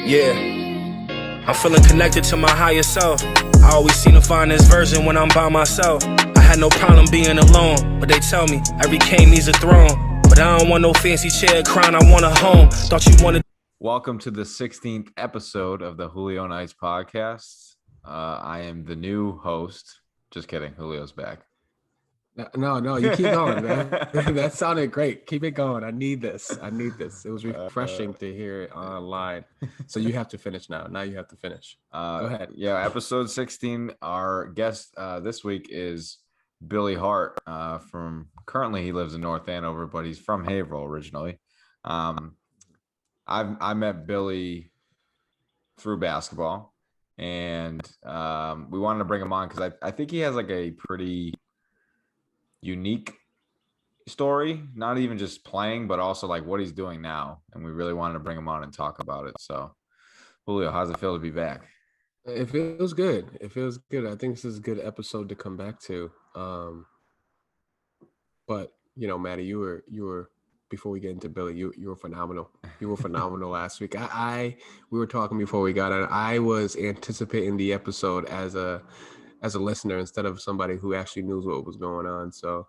Yeah, I'm feeling connected to my higher self. I always seem to find this version when I'm by myself. I had no problem being alone, but they tell me every king needs a throne. But I don't want no fancy chair crown, I want a home. Thought you wanted. Welcome to the 16th episode of the Julio and Ice podcast. I am the new host. Just kidding, Julio's back. No, you keep going, man. That sounded great. Keep it going. I need this. It was refreshing to hear it online. So you have to finish now. Now you have to finish. Go ahead. Yeah, episode 16. Our guest this week is Billy Hart. Currently he lives in North Andover, but he's from Haverhill originally. I met Billy through basketball, and we wanted to bring him on because I think he has like a pretty unique story, not even just playing, but also like what he's doing now. And we really wanted to bring him on and talk about it. So, Julio, how's it feel to be back? It feels good. I think this is a good episode to come back to. But you know, Maddie, you were before we get into Billy, you were phenomenal. You were phenomenal last week. We were talking before we got on. I was anticipating the episode as a listener instead of somebody who actually knew what was going on. So,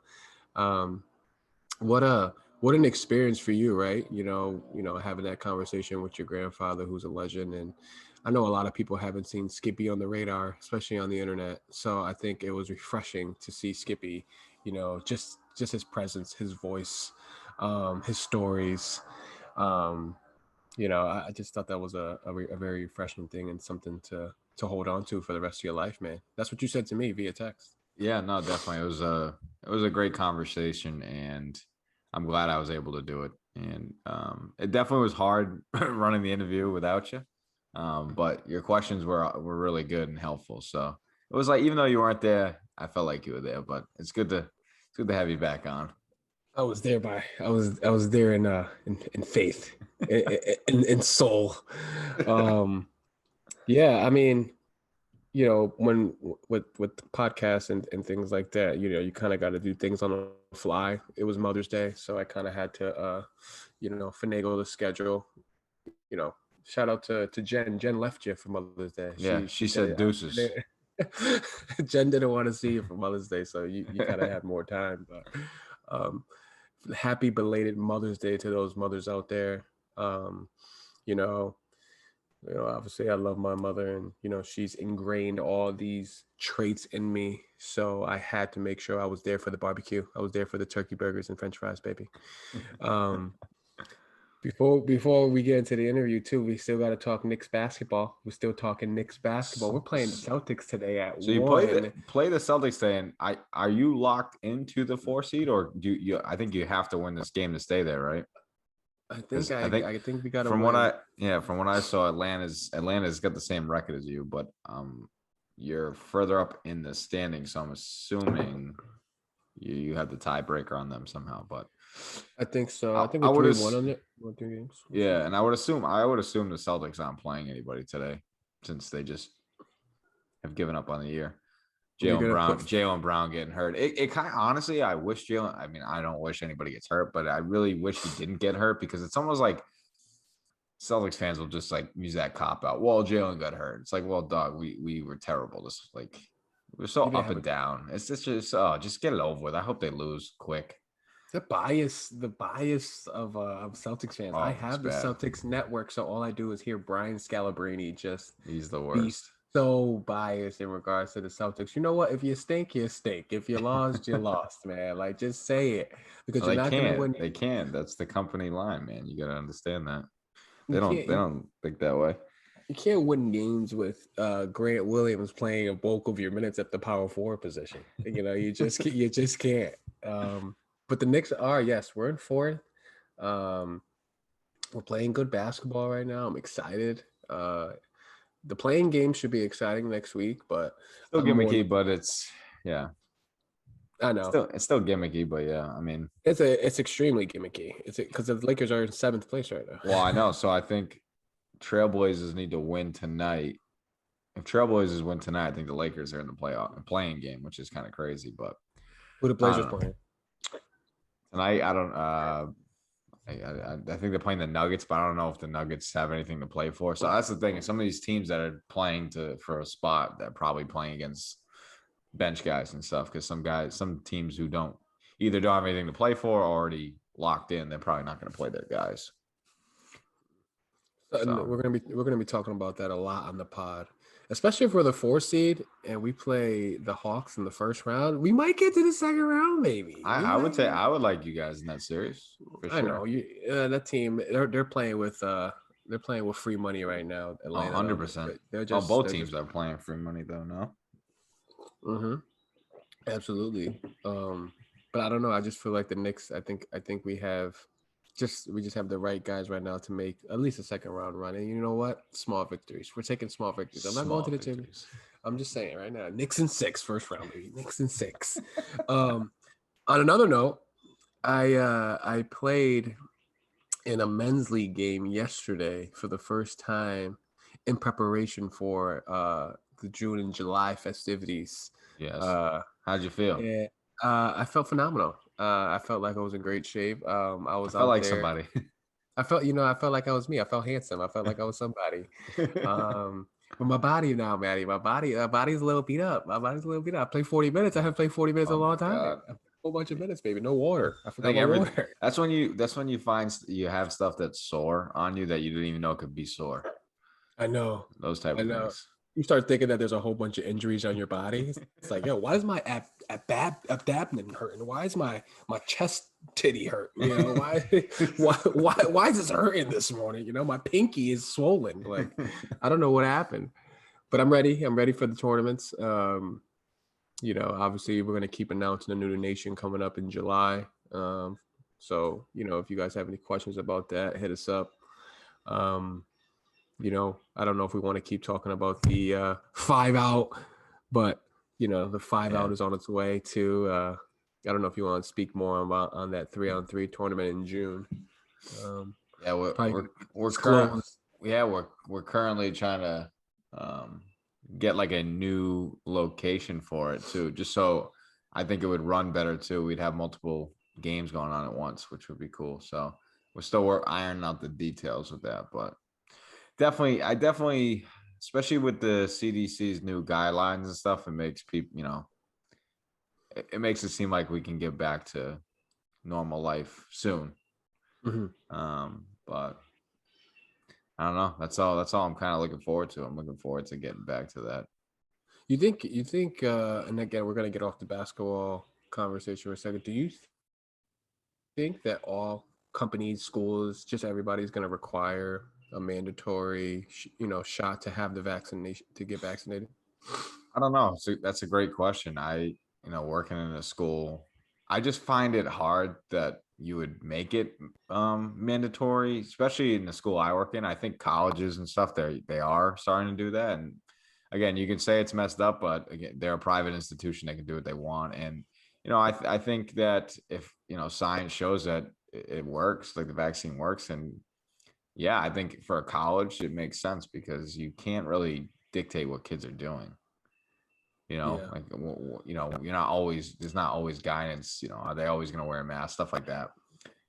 what an experience for you, right? You know, having that conversation with your grandfather, who's a legend. And I know a lot of people haven't seen Skippy on the radar, especially on the internet. So I think it was refreshing to see Skippy, you know, just his presence, his voice, his stories. You know, I just thought that was a very refreshing thing and something to hold on to for the rest of your life, man. That's what you said to me via text. Yeah, no, definitely. It was a great conversation, and I'm glad I was able to do it. And it definitely was hard running the interview without you. But your questions were really good and helpful. So it was like, even though you weren't there, I felt like you were there. But it's good to have you back on. I was there there in faith, in soul. Yeah, I mean, you know, when with podcasts and things like that, you know, you kind of got to do things on the fly. It was Mother's Day, so I kind of had to, you know, finagle the schedule. You know, shout out to Jen. Jen left you for Mother's Day. Yeah, she said deuces. Jen didn't want to see you for Mother's Day, so you kind of had more time. But happy belated Mother's Day to those mothers out there. You know, obviously I love my mother, and, you know, she's ingrained all these traits in me. So I had to make sure I was there for the barbecue. I was there for the turkey burgers and French fries, baby. Before we get into the interview too, we still got to talk Knicks basketball. We're still talking Knicks basketball. We're playing the Celtics today at 1. So you play the Celtics today, and are you locked into the 4 seed, or do you? I think you have to win this game to stay there, right? I think we got to. From what I saw, Atlanta's got the same record as you, but you're further up in the standings, so I'm assuming you have the tiebreaker on them somehow. But I think so. I think we're 3-1 on it. 1-2 games. Yeah, and I would assume the Celtics aren't playing anybody today, since they just have given up on the year. Jaylen Brown getting hurt. It kind of, honestly, I wish Jaylen. I mean, I don't wish anybody gets hurt, but I really wish he didn't get hurt, because it's almost like Celtics fans will just like use that cop out. Well, Jaylen got hurt. It's like, well, dog, we were terrible. Just like, we're so up and down. It's just get it over with. I hope they lose quick. The bias of Celtics fans. I have the Celtics network, so all I do is hear Brian Scalabrine he's the worst. So biased in regards to the Celtics. You know what? If you stink, you stink. If you lost, you lost, man. Like, just say it, because you're not going to win. They can't. That's the company line, man. You got to understand that. They don't think that way. You can't win games with Grant Williams playing a bulk of your minutes at the power forward position. You know, you just can't. But the Knicks are, yes, we're in 4th. We're playing good basketball right now. I'm excited. The playing game should be exciting next week, but still gimmicky. But it's I know it's still gimmicky, but yeah, I mean it's extremely gimmicky. It's because the Lakers are in 7th place right now. Well, I know. So I think Trailblazers need to win tonight. If Trailblazers win tonight, I think the Lakers are in the playing game, which is kind of crazy. But who the Blazers playing tonight? I I think they're playing the Nuggets, but I don't know if the Nuggets have anything to play for. So that's the thing. Some of these teams that are playing for a spot, they're probably playing against bench guys and stuff. Because some teams who don't have anything to play for, are already locked in. They're probably not going to play their guys. So. We're gonna be talking about that a lot on the pod, especially if we're the 4 seed and we play the Hawks in the first round. We might get to the second round, maybe. I would say I would like you guys in that series. For sure. I know that team. They're playing with free money right now. Atlanta, 100%. Both teams are playing free money though. No. Mm-hmm. Absolutely. But I don't know. I just feel like the Knicks. I think we just have the right guys right now to make at least a second round run. And you know what? Small victories. We're taking small victories. I'm not going to the table. I'm just saying right now. Knicks in 6 first round, baby. Knicks in 6. On another note, I played in a men's league game yesterday for the first time in preparation for the June and July festivities. Yes. How'd you feel? Yeah, I felt phenomenal. I felt like I was in great shape. I felt like there. Somebody. I felt like I was me. I felt handsome. I felt like I was somebody. But my body now, Maddie, my body's a little beat up. I played 40 minutes. I haven't played 40 minutes in a long time. A whole bunch of minutes, baby. No water. I forgot my water. That's when you find you have stuff that's sore on you that you didn't even know could be sore. I know. Those type of things. You start thinking that there's a whole bunch of injuries on your body. It's like, yo, why is my abdomen hurting? Why is my chest titty hurt? You know, why is this hurting this morning? You know, my pinky is swollen. Like, I don't know what happened, but I'm ready. I'm ready for the tournaments. You know, obviously we're gonna keep announcing the New Nation coming up in July. So you know, if you guys have any questions about that, hit us up. You know, I don't know if we want to keep talking about the 5 out, but you know, the 5 out is on its way too. I don't know if you want to speak more on that 3-on-3 tournament in June. We're currently trying to get like a new location for it too, just so I think it would run better too. We'd have multiple games going on at once, which would be cool. So we're still ironing out the details of that, but definitely, especially with the CDC's new guidelines and stuff, it makes people, you know, it makes it seem like we can get back to normal life soon. Mm-hmm. But I don't know. That's all I'm kind of looking forward to. I'm looking forward to getting back to that. You think, and again, we're going to get off the basketball conversation for a second. Do you think that all companies, schools, just everybody's going to require a mandatory, shot to have the vaccination, to get vaccinated? I don't know. That's a great question. Working in a school, I just find it hard that you would make it mandatory, especially in the school I work in. I think colleges and stuff, they are starting to do that. And again, you can say it's messed up, but again, they're a private institution. They can do what they want. And, I think that if, science shows that it works, like the vaccine works, and yeah, I think for a college, it makes sense because you can't really dictate what kids are doing. You're not always, there's not always guidance, are they always going to wear a mask, stuff like that.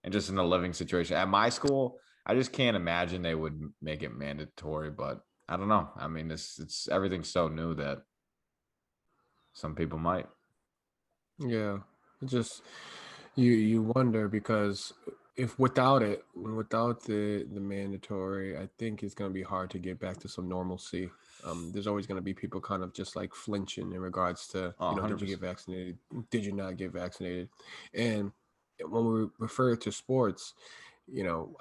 And just in a living situation at my school, I just can't imagine they would make it mandatory, but I don't know. I mean, it's everything's so new that some people might. Yeah. It just, you wonder, because if without the mandatory, I think it's going to be hard to get back to some normalcy. There's always going to be people kind of just like flinching in regards to, did you get vaccinated? Did you not get vaccinated? And when we refer to sports,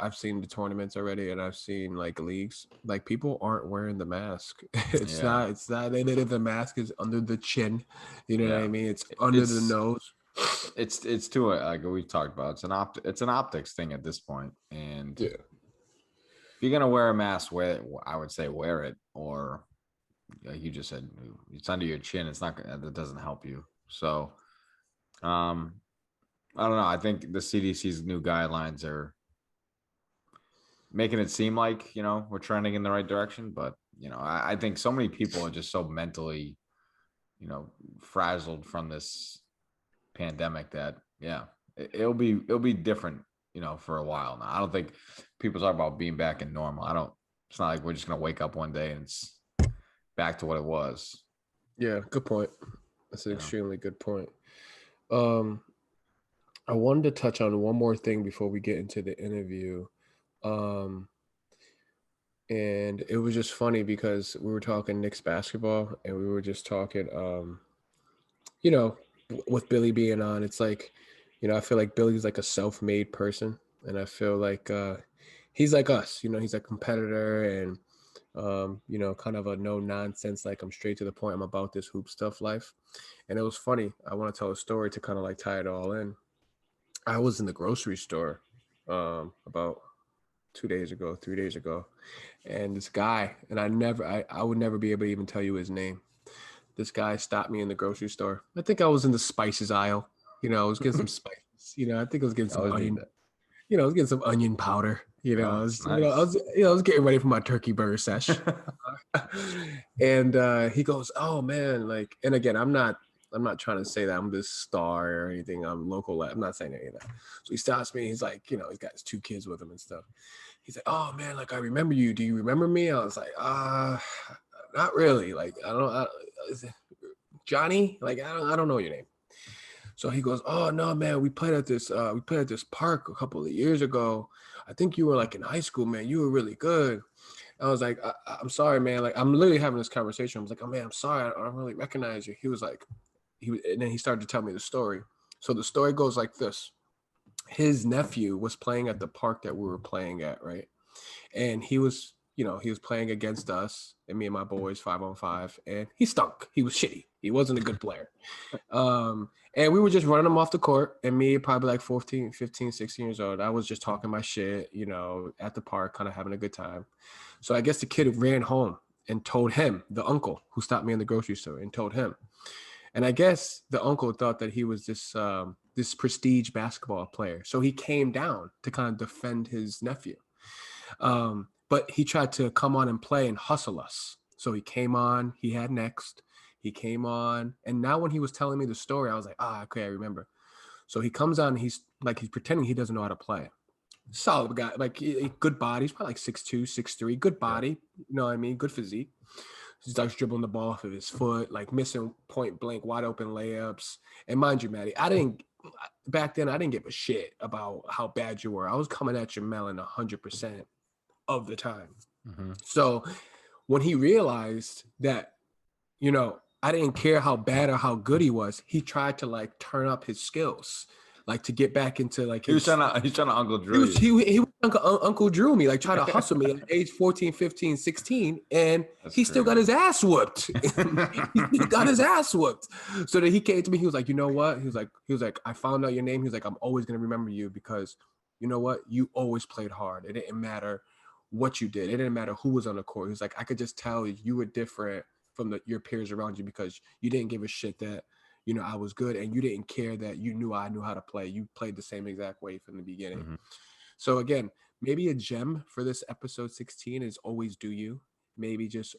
I've seen the tournaments already, and I've seen like leagues, like people aren't wearing the mask. It's not the mask is under the chin. You know what I mean? It's under the nose. It's too, like we've talked about, it's an optics thing at this point. And if you're gonna wear a mask, I would say wear it, or like you just said, it's under your chin. That doesn't help you. So I don't know. I think the CDC's new guidelines are making it seem like, we're trending in the right direction, but I think so many people are just so mentally, frazzled from this pandemic that it'll be different for a while now. I don't think people talk about being back in normal. It's not like we're just going to wake up one day and it's back to what it was. Yeah, good point. That's an extremely good point. I wanted to touch on one more thing before we get into the interview. And it was just funny because we were talking Knicks basketball and we were just talking, with Billy being on, it's like, I feel like Billy's like a self-made person. And I feel like he's like us, he's a competitor and, kind of a no nonsense, like I'm straight to the point. I'm about this hoop stuff life. And it was funny. I want to tell a story to kind of like tie it all in. I was in the grocery store about 3 days ago. And this guy, and I would never be able to even tell you his name. This guy stopped me in the grocery store. I think I was in the spices aisle. I was getting some spices. I think I was getting some onion. I was getting some onion powder. I was getting ready for my turkey burger sesh. And he goes, "Oh man, like," and again, I'm not trying to say that I'm this star or anything. I'm local. I'm not saying any of that. So he stops me. He's like, he's got his 2 kids with him and stuff. He's like, "Oh man, like I remember you. Do you remember me?" I was like, not really. Like is it Johnny? Like I don't know your name. So he goes, "Oh no, man, we played at this park a couple of years ago. I think you were like in high school, man. You were really good." I was like, I'm sorry, man. Like I'm literally having this conversation. I was like, "Oh man, I'm sorry. I don't really recognize you." He was like, and then he started to tell me the story. So the story goes like this. His nephew was playing at the park that we were playing at, right? And he was playing against us and me and my boys 5-on-5, and he stunk. He was shitty. He wasn't a good player. And we were just running him off the court, and me, probably like 14, 15, 16 years old, I was just talking my shit, at the park, kind of having a good time. So I guess the kid ran home and told him, the uncle who stopped me in the grocery store, and told him. And I guess the uncle thought that he was this prestige basketball player. So he came down to kind of defend his nephew. But he tried to come on and play and hustle us. So he came on, he had next, he came on. And now when he was telling me the story, I was like, okay, I remember. So he comes on, and he's pretending he doesn't know how to play. Solid guy, like good body. He's probably like 6'2", 6'3", good body. Yeah. You know what I mean? Good physique. He starts dribbling the ball off of his foot, like missing point blank, wide open layups. And mind you, Maddie, back then, I didn't give a shit about how bad you were. I was coming at your melon 100% of the time. Mm-hmm. So when he realized that, I didn't care how bad or how good he was, he tried to like turn up his skills, like to get back into like he's trying to Uncle Drew. He Uncle Drew me, like trying to hustle me at age 14, 15, 16, and still got his ass whooped. He got his ass whooped. So that he came to me, he was like, "You know what?" He was like, "I found out your name." He was like, "I'm always gonna remember you because you know what? You always played hard. It didn't matter what you did. It didn't matter who was on the court." He was like, "I could just tell you were different from your peers around you because you didn't give a shit that I was good, and you didn't care that you knew I knew how to play. You played the same exact way from the beginning." Mm-hmm. So again, maybe a gem for this episode 16 is always do you. Maybe just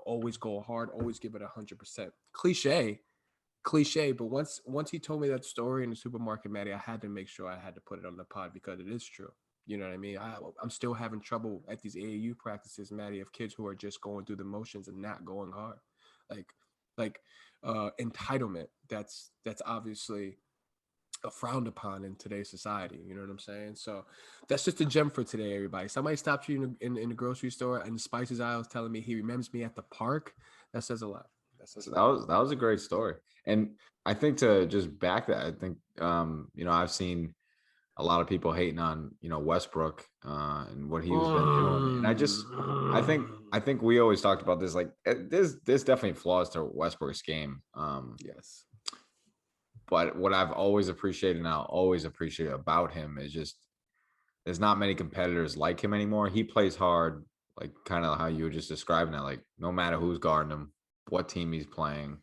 always go hard, always give it 100%. Cliche, but once he told me that story in the supermarket, Maddie, I had to make sure I had to put it on the pod because it is true. You know what I mean? I'm still having trouble at these AAU practices, Maddie, of kids who are just going through the motions and not going hard. Like entitlement. That's obviously frowned upon in today's society. You know what I'm saying? So that's just a gem for today, everybody. Somebody stopped you in the grocery store and the spices aisle telling me he remembers me at the park. That says a lot. That was a great story. And I think to just back that, I think I've seen a lot of people hating on Westbrook and what he was been doing, and I think we always talked about this. Like there's definitely flaws to Westbrook's game. Yes, but what I've always appreciated and I'll always appreciate about him is just there's not many competitors like him anymore. He plays hard, like kind of how you were just describing that. Like no matter who's guarding him, what team he's playing,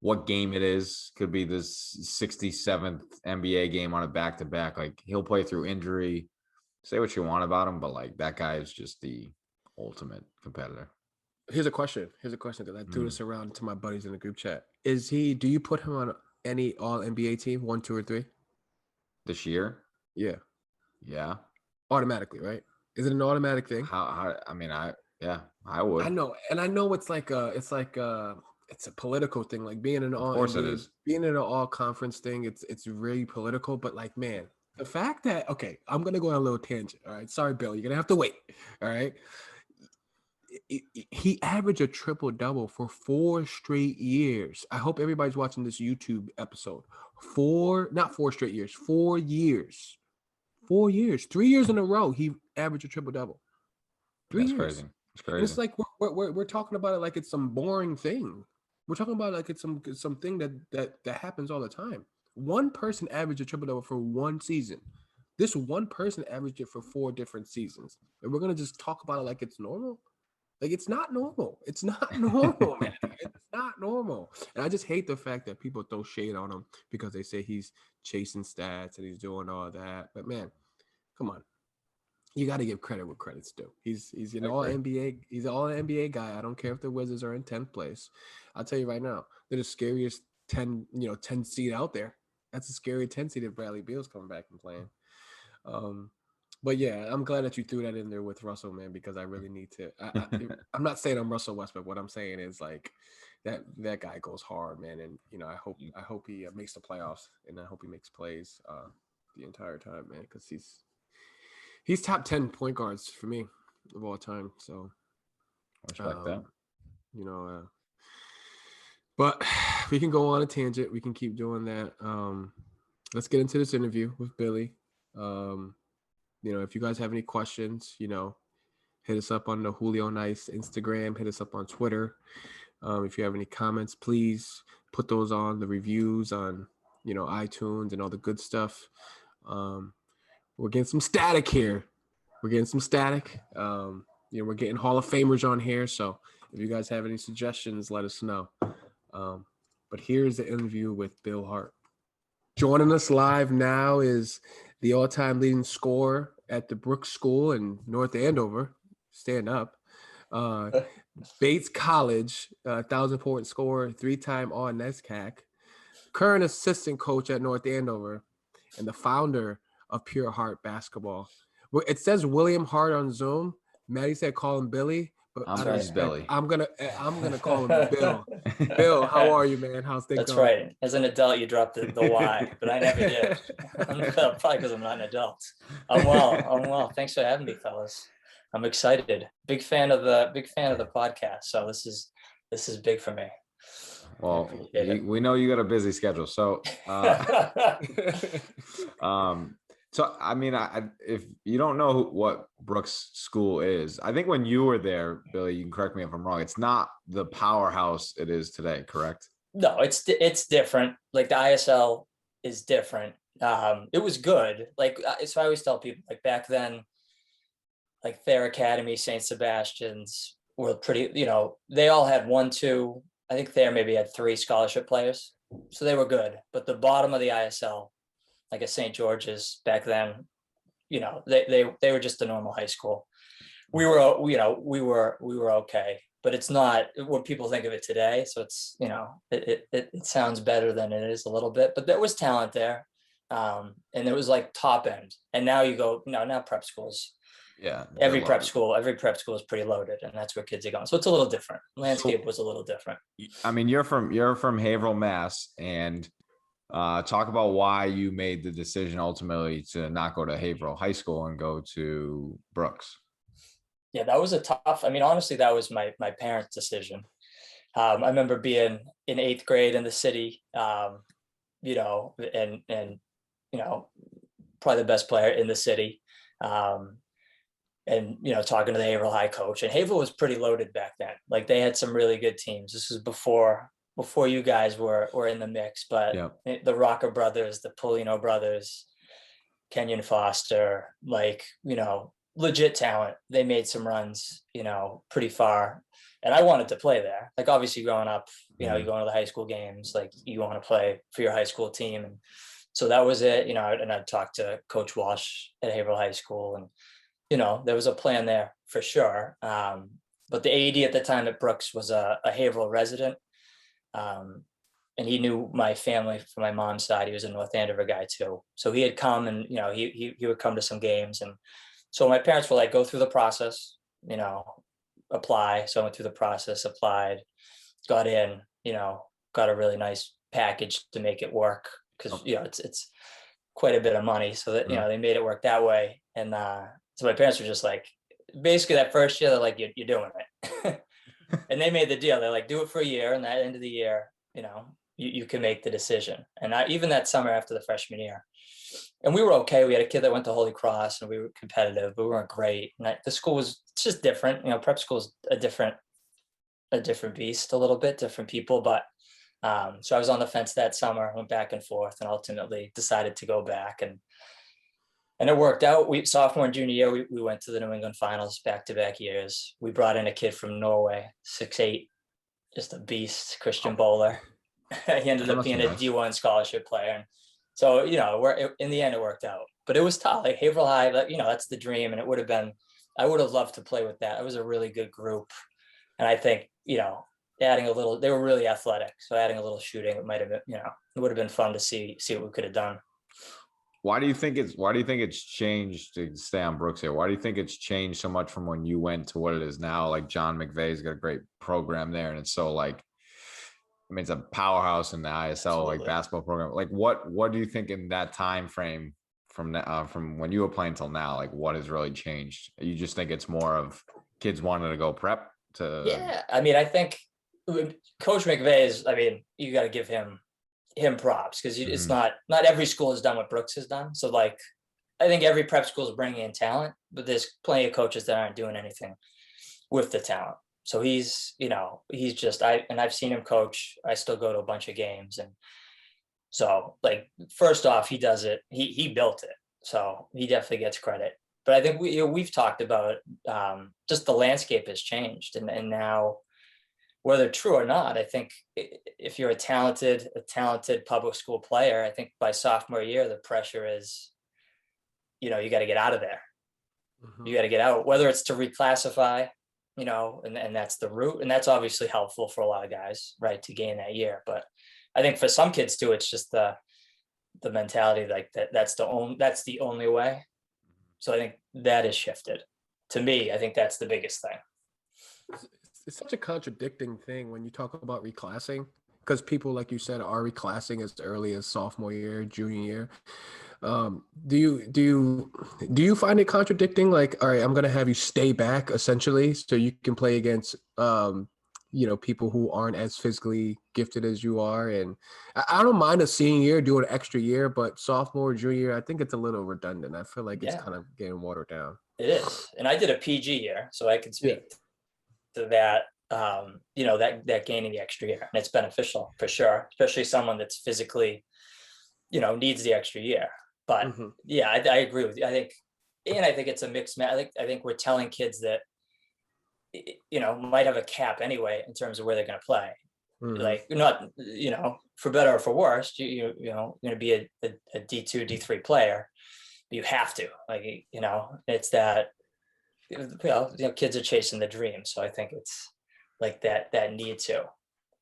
what game it is, could be this 67th NBA game on a back-to-back. Like he'll play through injury. Say what you want about him, but like that guy is just the ultimate competitor. Here's a question because I threw this around to my buddies in the group chat. Do you put him on any all NBA team, 1, 2, or 3? This year? Yeah. Yeah. Automatically, right? Is it an automatic thing? I mean, I would. I know, and I know it's a political thing, like being an all Of course it NBA, is. being in an all conference thing. It's really political, but like, man, the fact that I'm gonna go on a little tangent. All right, sorry, Bill, you're gonna have to wait. All right, he averaged a triple double for 4 straight years. I hope everybody's watching this YouTube episode. Not 4 straight years, 4 years, 4 years, 3 years in a row. He averaged a triple double. 3 years. Crazy. It's crazy. And it's like we're talking about it like it's some boring thing. We're talking about it like it's something that happens all the time. One person averaged a triple double for one season. This one person averaged it for 4 different seasons, and we're gonna just talk about it like it's normal. Like it's not normal. It's not normal, man. It's not normal. And I just hate the fact that people throw shade on him because they say he's chasing stats and he's doing all that. But man, come on. You got to give credit where credit's due. He's an all NBA. He's an all NBA guy. I don't care if the Wizards are in 10th place. I'll tell you right now, they're the scariest 10 seed out there. That's a scary 10 seed if Bradley Beal's coming back and playing. But yeah, I'm glad that you threw that in there with Russell, man, because I really need to. I'm not saying I'm Russell Westbrook. What I'm saying is like that guy goes hard, man, and I hope he makes the playoffs, and I hope he makes plays the entire time, man, because he's top 10 point guards for me of all time. So I respect that. But we can go on a tangent. We can keep doing that. Let's get into this interview with Billy. If you guys have any questions, hit us up on the Julio Nice Instagram, hit us up on Twitter. If you have any comments, please put those on the reviews on, iTunes and all the good stuff. We're getting some static here. We're getting Hall of Famers on here. So if you guys have any suggestions, let us know. But here's the interview with Bill Hart. Joining us live now is the all-time leading scorer at the Brooks School in North Andover. Stand up. Bates College, 1,000-point scorer, 3-time All-NESCAC, current assistant coach at North Andover, and the founder of Pure Hart Basketball. It says William Hart on Zoom. Maddie said call him Billy, but Billy. I'm gonna call him Bill. Bill, how are you, man? How's things That's going? right. As an adult, you dropped the Y, but I never did. Probably because I'm not an adult. I'm well. Thanks for having me, fellas. I'm excited. Big fan of the podcast. So this is big for me. Well, we know you got a busy schedule, so so I mean, if you don't know what Brooks School is, I think when you were there, Billy, you can correct me if I'm wrong. It's not the powerhouse it is today, correct? No, it's different. Like the ISL is different. It was good. Like so, I always tell people like back then, like Thayer Academy, St. Sebastian's were pretty. They all had 1, 2. I think Thayer maybe had 3 scholarship players, so they were good. But the bottom of the ISL, like at St. George's back then, they were just a normal high school. We were okay, but it's not what people think of it today. So it's, it sounds better than it is a little bit, but there was talent there. And it was like top end. And now you go, now prep schools. Yeah. Every prep school is pretty loaded, and that's where kids are going. So it's a little different. Landscape was a little different. I mean, you're from Haverhill, Mass, and talk about why you made the decision ultimately to not go to Haverhill High School and go to Brooks. Yeah, that was honestly, that was my parents' decision. I remember being in 8th grade in the city, and probably the best player in the city. And talking to the Haverhill High coach, and Haverhill was pretty loaded back then. Like they had some really good teams. This was before you guys were in the mix, but the Rocker brothers, the Polino brothers, Kenyon Foster, legit talent. They made some runs, pretty far. And I wanted to play there. Like obviously growing up, you going to the high school games, like you want to play for your high school team. And so that was it, and I talked to Coach Walsh at Haverhill High School, and there was a plan there for sure. But the AD at the time at Brooks was a Haverhill resident. and he knew my family from my mom's side. He was a North Andover guy too. So he had come and, he would come to some games. And so my parents were like, go through the process, apply. So I went through the process, applied, got in, got a really nice package to make it work. Cause it's quite a bit of money. So that, they made it work that way. And so my parents were just like, basically that first year, they're like, you're doing it. And they made the deal. They're like, do it for a year. And that end of the year, you can make the decision. And even that summer after the freshman year, and we were okay. We had a kid that went to Holy Cross and we were competitive, but we weren't great. And the school was just different. Prep school is a different beast, a little bit different people. But so I was on the fence that summer, went back and forth, and ultimately decided to go back. And it worked out. Sophomore and junior year, we went to the New England finals back-to-back years. We brought in a kid from Norway, 6'8", just a beast, Christian Bowler. He ended up being a D1 scholarship player. And so, in the end, it worked out. But it was tough. Like Haverhill High, that's the dream. And I would have loved to play with that. It was a really good group. And I think, adding a little, they were really athletic. So adding a little shooting, it might have been, it would have been fun to see what we could have done. Why do you think it's changed, to stay on Brooks here? Why do you think it's changed so much from when you went to what it is now? Like John McVay's got a great program there, and it's so it's a powerhouse in the ISL Absolutely. Basketball program. What do you think in that time frame from when you were playing till now? What has really changed? You just think it's more of kids wanting to go prep to? Yeah, I think Coach McVay you got to give him props, because it's not every school has done what Brooks has done. So I think every prep school is bringing in talent, but there's plenty of coaches that aren't doing anything with the talent. So he's just, I've seen him coach. I still go to a bunch of games. And so first off, he does it. He built it. So he definitely gets credit. But I think we've talked about just the landscape has changed. And now, whether true or not, I think if you're a talented public school player, I think by sophomore year, the pressure is, you got to get out of there. Mm-hmm. You got to get out, whether it's to reclassify, and that's the route. And that's obviously helpful for a lot of guys, right, to gain that year. But I think for some kids too, it's just the mentality that's the only way. So I think that has shifted. To me, I think that's the biggest thing. It's such a contradicting thing when you talk about reclassing, because people, like you said, are reclassing as early as sophomore year, junior year. Do you find it contradicting? All right, I'm going to have you stay back essentially so you can play against, people who aren't as physically gifted as you are. And I don't mind a senior year doing an extra year, but sophomore, junior year, I think it's a little redundant. I feel like it's kind of getting watered down. It is. And I did a PG year, so I can speak to that, that gaining the extra year, and it's beneficial for sure, especially someone that's physically, needs the extra year. But I agree with you. I think it's a mixed match. I think we're telling kids that, might have a cap anyway in terms of where they're going to play. Mm-hmm. Not, for better or for worse, you're going to be a D2, D3 player. You have to, it's that, kids are chasing the dream. So I think it's that need to,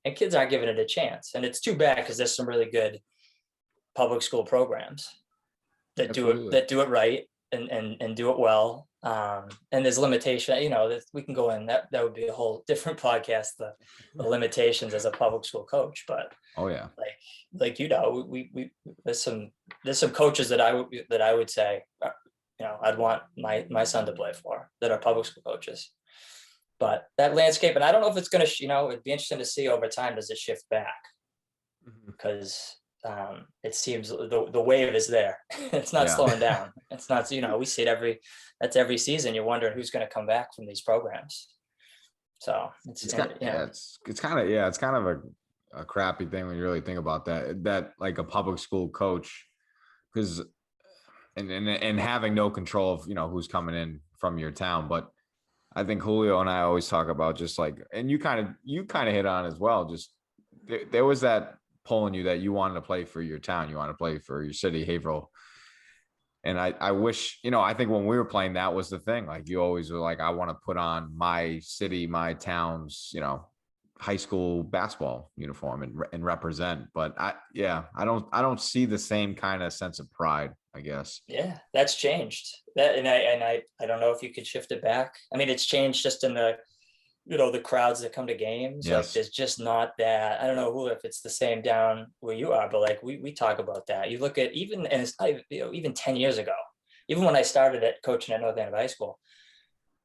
and kids aren't giving it a chance. And it's too bad, because there's some really good public school programs that do it right and do it well. And there's limitation, we can go in, that would be a whole different podcast, the limitations as a public school coach. But oh yeah, we there's some coaches that I would say, I'd want my son to play for, that are public school coaches. But that landscape, and I don't know if it's going to, it'd be interesting to see over time, does it shift back? Because it seems the wave is there. It's not slowing down. It's not, we see it every season. You're wondering who's going to come back from these programs. So it's kind of a crappy thing when you really think about that like a public school coach, because and having no control of, who's coming in from your town. But I think Julio and I always talk about just and you kind of hit on as well. Just there was that pull in you that you wanted to play for your town. You wanted to play for your city, Haverhill. And I wish, I think when we were playing, that was the thing. You always were I want to put on my city, my town's, high school basketball uniform and represent. But I don't see the same kind of sense of pride, I guess. Yeah, that's changed. That and I don't know if you could shift it back. I mean, it's changed just in the the crowds that come to games. Like Yes. there's just not that. I don't know if it's the same down where you are, but like we talk about that. You look at even and it's even 10 years ago, even when I started at coaching at North Andover High School,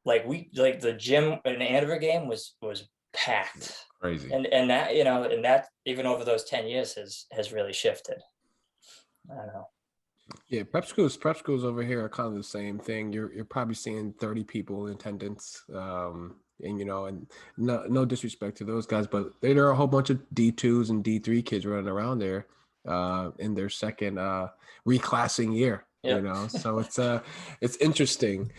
like the gym in Andover game was packed. Crazy. And that, and that even over those 10 years has really shifted. I don't know. Yeah, prep schools over here are kind of the same thing. You're probably seeing 30 people in attendance. And and no disrespect to those guys, but there are a whole bunch of D2s and D3 kids running around there in their second reclassing year. Yep. So it's interesting.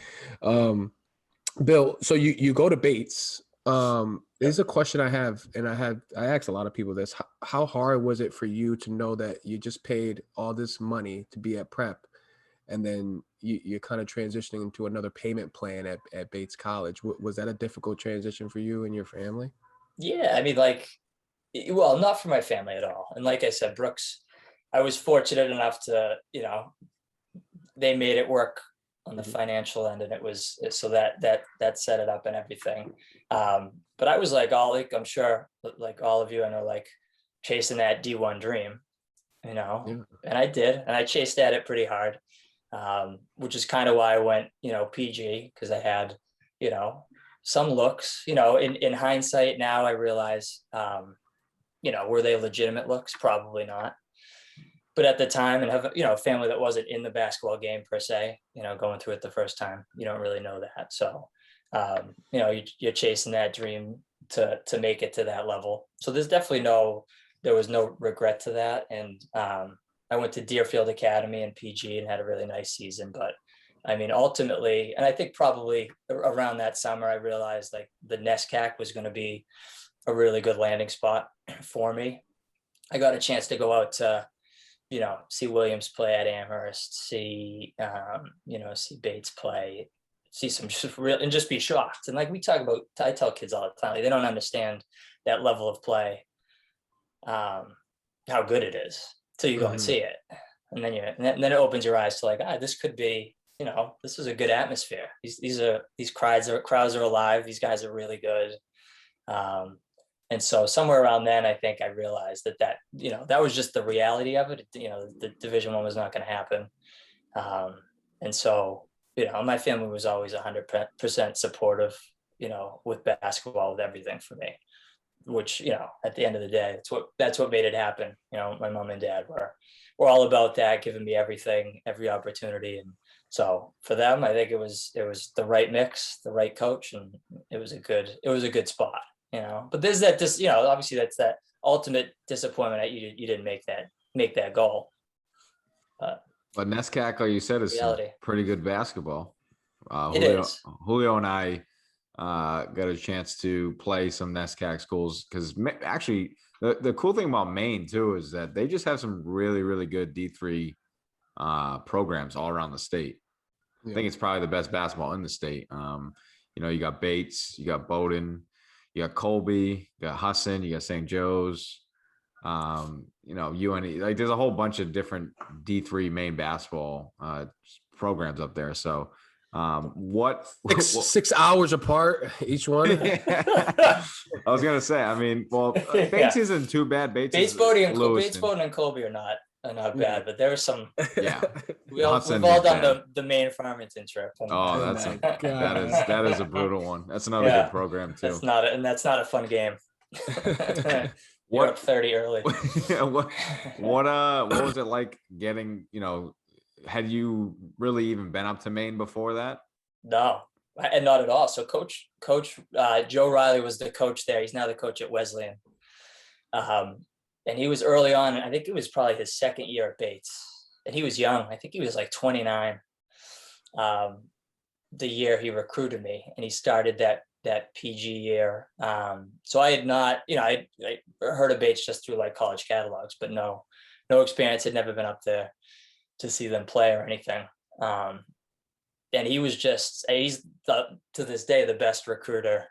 Bill, so you go to Bates. There's a question I have, and I asked a lot of people this. How hard was it for you to know that you just paid all this money to be at prep, and then you're kind of transitioning into another payment plan at Bates College? Was that a difficult transition for you and your family? Yeah, I mean, well, not for my family at all. And like I said, Brooks, I was fortunate enough to, they made it work on the financial end, and it was so that set it up and everything. But I was I'm sure like all of you, I know, like chasing that D1 dream, and I did, and I chased at it pretty hard, which is kind of why I went, PG, because I had, some looks, in hindsight now I realize, were they legitimate looks? Probably not. But at the time, and have a family that wasn't in the basketball game per se, going through it the first time, you don't really know that. So, you're chasing that dream to make it to that level. So there was no regret to that. And I went to Deerfield Academy and PG and had a really nice season. But I mean, ultimately, and I think probably around that summer, I realized like the NESCAC was going to be a really good landing spot for me. I got a chance to go out to see Williams play at Amherst, see Bates play, see some just real, and just be shocked. And like we talk about, I tell kids all the time, like, they don't understand that level of play, how good it is till you go and see it. And then it opens your eyes to like, this could be, this is a good atmosphere. These crowds are alive. These guys are really good. And so somewhere around then, I think I realized that was just the reality of it. The Division I was not going to happen. And so, my family was always 100% supportive, with basketball, with everything for me, which, at the end of the day, that's what made it happen. My mom and dad were all about that, giving me everything, every opportunity. And so for them, I think it was the right mix, the right coach, and it was a good spot. But there's that, obviously that's that ultimate disappointment that you didn't make that goal. But NESCAC, like you said, is pretty good basketball. Julio and I got a chance to play some NESCAC schools because actually the cool thing about Maine too is that they just have some really, really good D3 programs all around the state. Yeah. I think it's probably the best basketball in the state. You got Bates, you got Bowdoin, you got Colby, you got Husson, you got St. Joe's, UNE. Like there's a whole bunch of different D3 Maine basketball programs up there. So what 6 hours apart each one? I was gonna say, I mean, well, Bates isn't too bad. Bates, Bowdoin, and Colby are not bad, but there are some. Yeah, we've all done the Maine Farmington trip. That is a brutal one. That's another good program too. That's not a fun game. You're up 30 early. What was it like getting? Had you really even been up to Maine before that? No, and not at all. So Coach Joe Riley was the coach there. He's now the coach at Wesleyan. And he was early on. I think it was probably his second year at Bates, and he was young. I think he was like 29. The year he recruited me, and he started that PG year. So I had not, I heard of Bates just through like college catalogs, but no experience. Had never been up there to see them play or anything. And he was he's to this day the best recruiter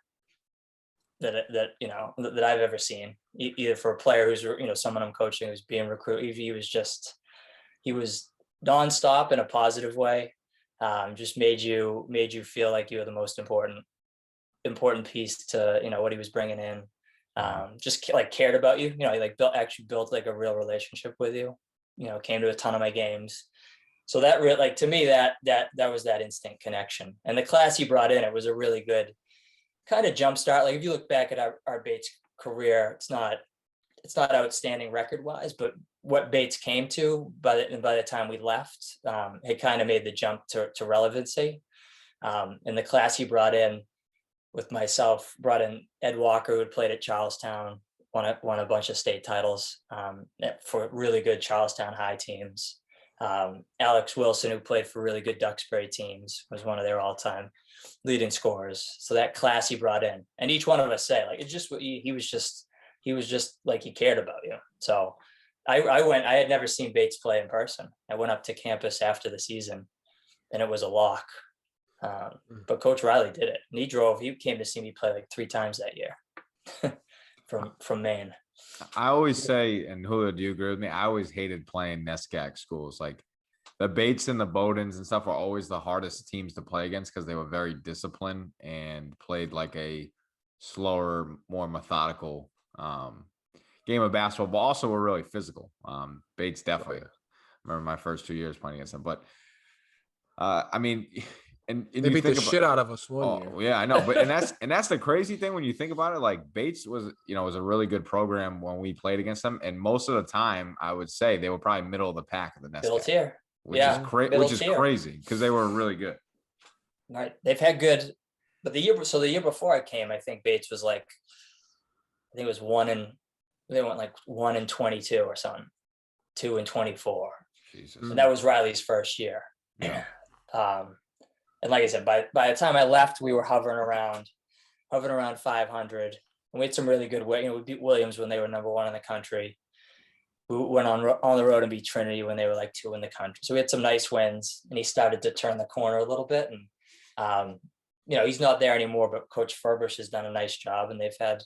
that I've ever seen, either for a player who's, someone I'm coaching who's being recruited. He was nonstop in a positive way. Just made you feel like you were the most important piece to, what he was bringing in. Just like cared about you, he like built like a real relationship with you, came to a ton of my games. So that really, like, to me, that was that instant connection. And the class he brought in, it was a really good kind of jumpstart. Like, if you look back at our Bates career, it's not outstanding record wise, but what Bates came to by the time we left, it kind of made the jump to relevancy. And the class he brought in with myself, brought in Ed Walker, who had played at Charlestown, won a bunch of state titles for really good Charlestown High teams. Alex Wilson, who played for really good Duxbury teams, was one of their all-time leading scorers. So that class he brought in, and each one of us say, like, it's just he was just like, he cared about you. So I had never seen Bates play in person. I went up to campus after the season, and it was a lock. But Coach Riley did it, and he came to see me play like 3 times that year from Maine. I always say, and Julio, do you agree with me? I always hated playing NESCAC schools. Like, the Bates and the Bowdens and stuff are always the hardest teams to play against because they were very disciplined and played like a slower, more methodical game of basketball, but also were really physical. Bates definitely. I remember my first 2 years playing against them, but I mean, and they beat the shit out of us one year. Yeah, I know, but and that's the crazy thing when you think about it. Like, Bates was a really good program when we played against them, and most of the time, I would say they were probably middle of the pack of the NESCAC. Middle tier. Which is crazy because they were really good. Right, they've had good, but the year before I came, I think Bates was like, I think it was 1-22 or something, 2-24. Jesus. And that was Riley's first year. Yeah. And like I said, by the time I left, we were hovering around 500. And we had some really good way. We beat Williams when they were number 1 in the country. We went on the road and beat Trinity when they were like 2 in the country. So we had some nice wins, and he started to turn the corner a little bit. And he's not there anymore, but Coach Furbish has done a nice job, and they've had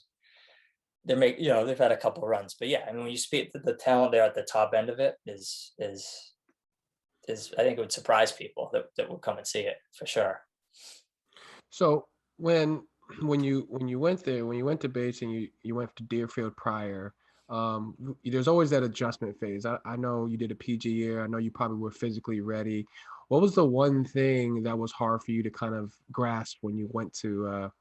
a couple of runs. But yeah, I mean, when you speak the talent there at the top end of it is I think it would surprise people that will come and see it for sure. So when you went there, when you went to Bates and you went to Deerfield prior, there's always that adjustment phase. I know you did a PG year. I know you probably were physically ready. What was the one thing that was hard for you to kind of grasp when you went to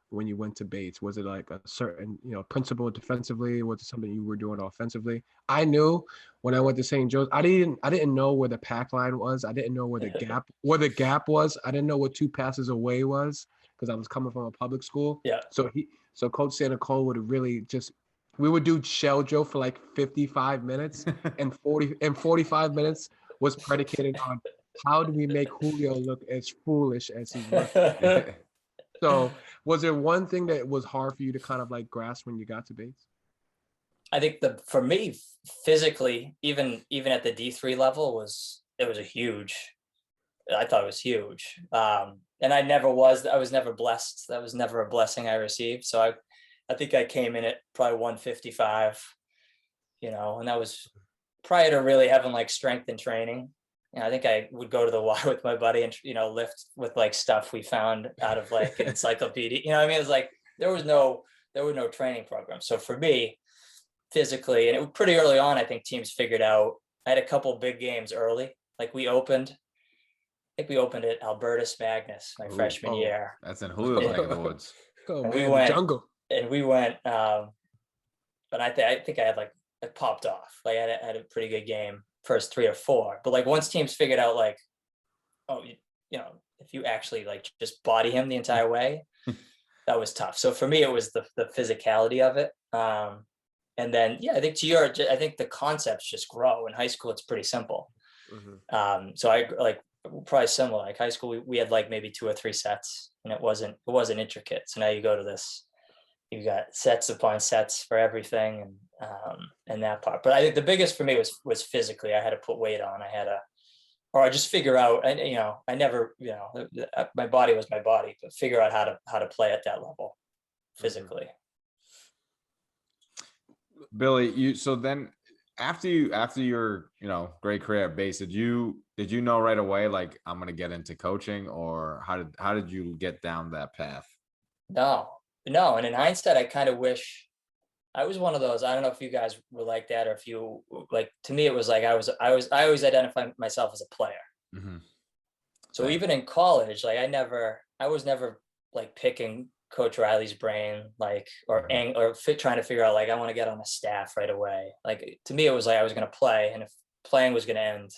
Bates? Was it like a certain principle defensively? Was it something you were doing offensively? I knew when I went to St. Joe's, I didn't know where the pack line was. I didn't know where the gap was. I didn't know what 2 passes away was because I was coming from a public school. Yeah. So Coach Santa Cole would really we would do shell Joe for like 55 minutes and 45 minutes was predicated on how do we make Julio look as foolish as he's looking. So was there one thing that was hard for you to kind of like grasp when you got to Bates? I think for me, physically, even at the D3 level, I thought it was huge. And I was never blessed. That was never a blessing I received. So I think I came in at probably 155, and that was prior to really having like strength and training. I think I would go to the Y with my buddy and, lift with like stuff we found out of like an encyclopedia. It was like, there were no training program. So for me, physically, and it was pretty early on, I think teams figured out, I had a couple big games early. Like we opened at Albertus Magnus my freshman year. That's in Julio's neck of the woods. Jungle. And we went, but I think I popped off. Like I had a pretty good game. First 3 or 4, but like once teams figured out like, if you actually like just body him the entire way, that was tough. So for me, it was the physicality of it. And then, I think I think the concepts just grow. In high school, it's pretty simple. Mm-hmm. So I like probably similar, like high school, we had like maybe 2 or 3 sets, and it wasn't intricate. So now you go to this, you got sets upon sets for everything, and that part. But I think the biggest for me was physically. I had to put weight on. I just figure out. I never, my body was my body, but figure out how to play at that level physically. Billy, so then after your great career at base, did you know right away like I'm gonna get into coaching, or how did you get down that path? No, no. And in hindsight, I kind of wish I was one of those. I don't know if you guys were like that, or if you like. To me, it was like I always identify myself as a player. Mm-hmm. So even in college, like I was never like picking Coach Riley's brain, like trying to figure out like I want to get on the staff right away. Like to me, it was like I was going to play, and if playing was going to end,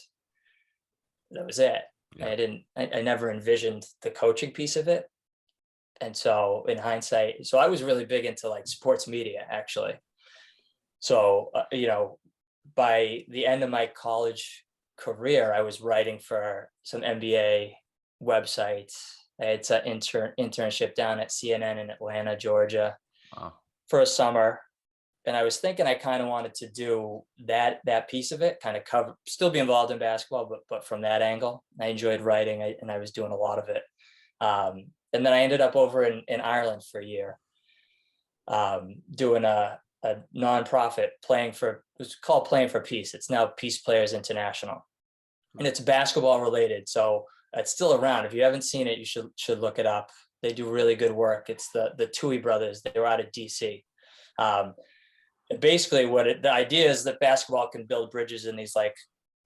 that was it. Yeah. I never envisioned the coaching piece of it. And so in hindsight, so I was really big into like sports media, actually. So, by the end of my college career, I was writing for some NBA websites. I had an internship down at CNN in Atlanta, Georgia, for a summer. And I was thinking I kind of wanted to do that piece of it, kind of still be involved in basketball, but from that angle. I enjoyed writing, and I was doing a lot of it. And then I ended up over in Ireland for a year, doing a nonprofit it was called Playing for Peace. It's now Peace Players International, and it's basketball related. So it's still around. If you haven't seen it, you should look it up. They do really good work. It's the Tui brothers. They were out of DC. Basically the idea is that basketball can build bridges in these like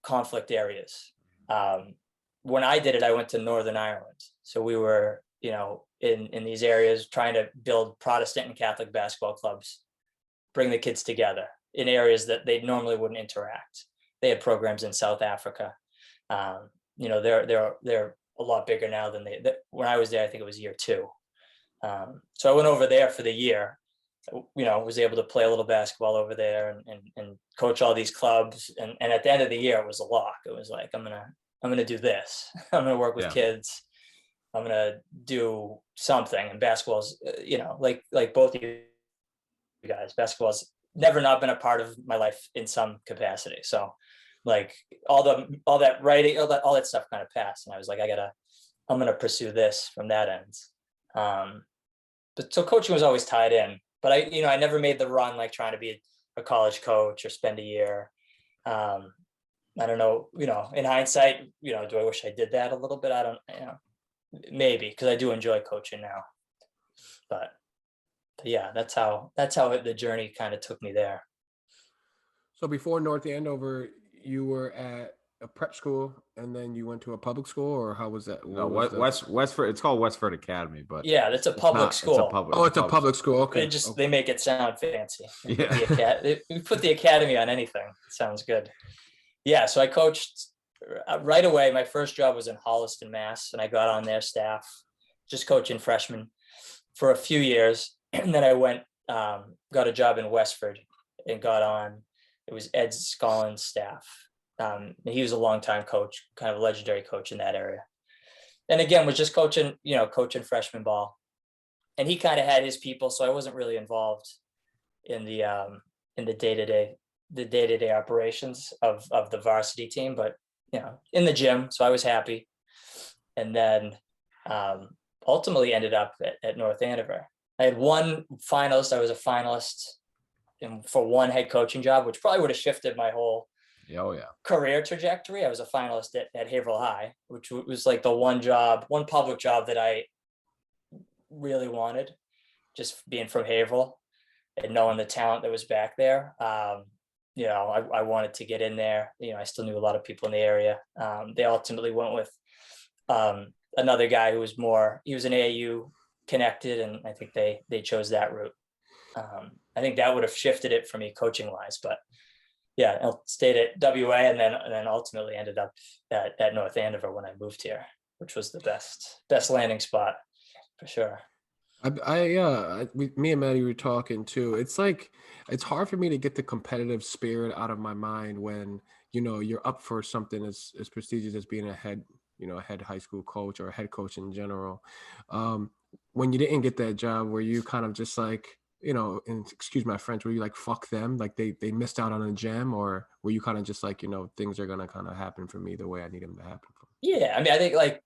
conflict areas. When I did it, I went to Northern Ireland. So we were, in these areas trying to build Protestant and Catholic basketball clubs, bring the kids together in areas that they normally wouldn't interact. They had programs in South Africa. They're a lot bigger now than when I was there. I think it was year 2. So I went over there for the year. Was able to play a little basketball over there and coach all these clubs. And at the end of the year, it was a lock. It was like, I'm going to do this. I'm going to work with kids. I'm going to do something. And basketball's, like both of you guys, basketball's never not been a part of my life in some capacity. So like all that writing, all that stuff kind of passed. And I was like, I'm going to pursue this from that end. But so coaching was always tied in. But I never made the run like trying to be a college coach or spend a year. I don't know, in hindsight, do I wish I did that a little bit? I don't, maybe, because I do enjoy coaching now. But yeah, that's how the journey kind of took me there. So before North Andover, you were at a prep school, and then you went to a public school, or how was that? Westford. It's called Westford Academy, but yeah, that's a public school. It's a public school. Okay. They make it sound fancy. Yeah. We put the academy on anything. It sounds good. Yeah. So I coached right away. My first job was in Holliston, Mass, and I got on their staff, just coaching freshmen for a few years, and then I went got a job in Westford and got on. It was Ed Scollin's staff. He was a longtime coach, kind of a legendary coach in that area. And again, was just coaching freshman ball. And he kind of had his people, so I wasn't really involved in the day-to-day operations of the varsity team, but in the gym. So I was happy. And then ultimately ended up at North Andover. I had one finalist. I was a finalist for one head coaching job, which probably would have shifted my whole career trajectory. I was a finalist at Haverhill High, which was like the one public job that I really wanted, just being from Haverhill and knowing the talent that was back there. I wanted to get in there. I still knew a lot of people in the area. They ultimately went with another guy who was he was an AAU connected, and I think they chose that route. I think that would have shifted it for me coaching wise, but yeah, I stayed at WA and then ultimately ended up at North Andover when I moved here, which was the best landing spot for sure. Me and Maddie were talking too. It's like, it's hard for me to get the competitive spirit out of my mind when, you're up for something as prestigious as being a head high school coach or a head coach in general. When you didn't get that job, were you kind of just like, and excuse my French, were you like, fuck them? Like they missed out on a gem, or were you kind of just like, things are going to kind of happen for me the way I need them to happen for me? Yeah. I mean, I think like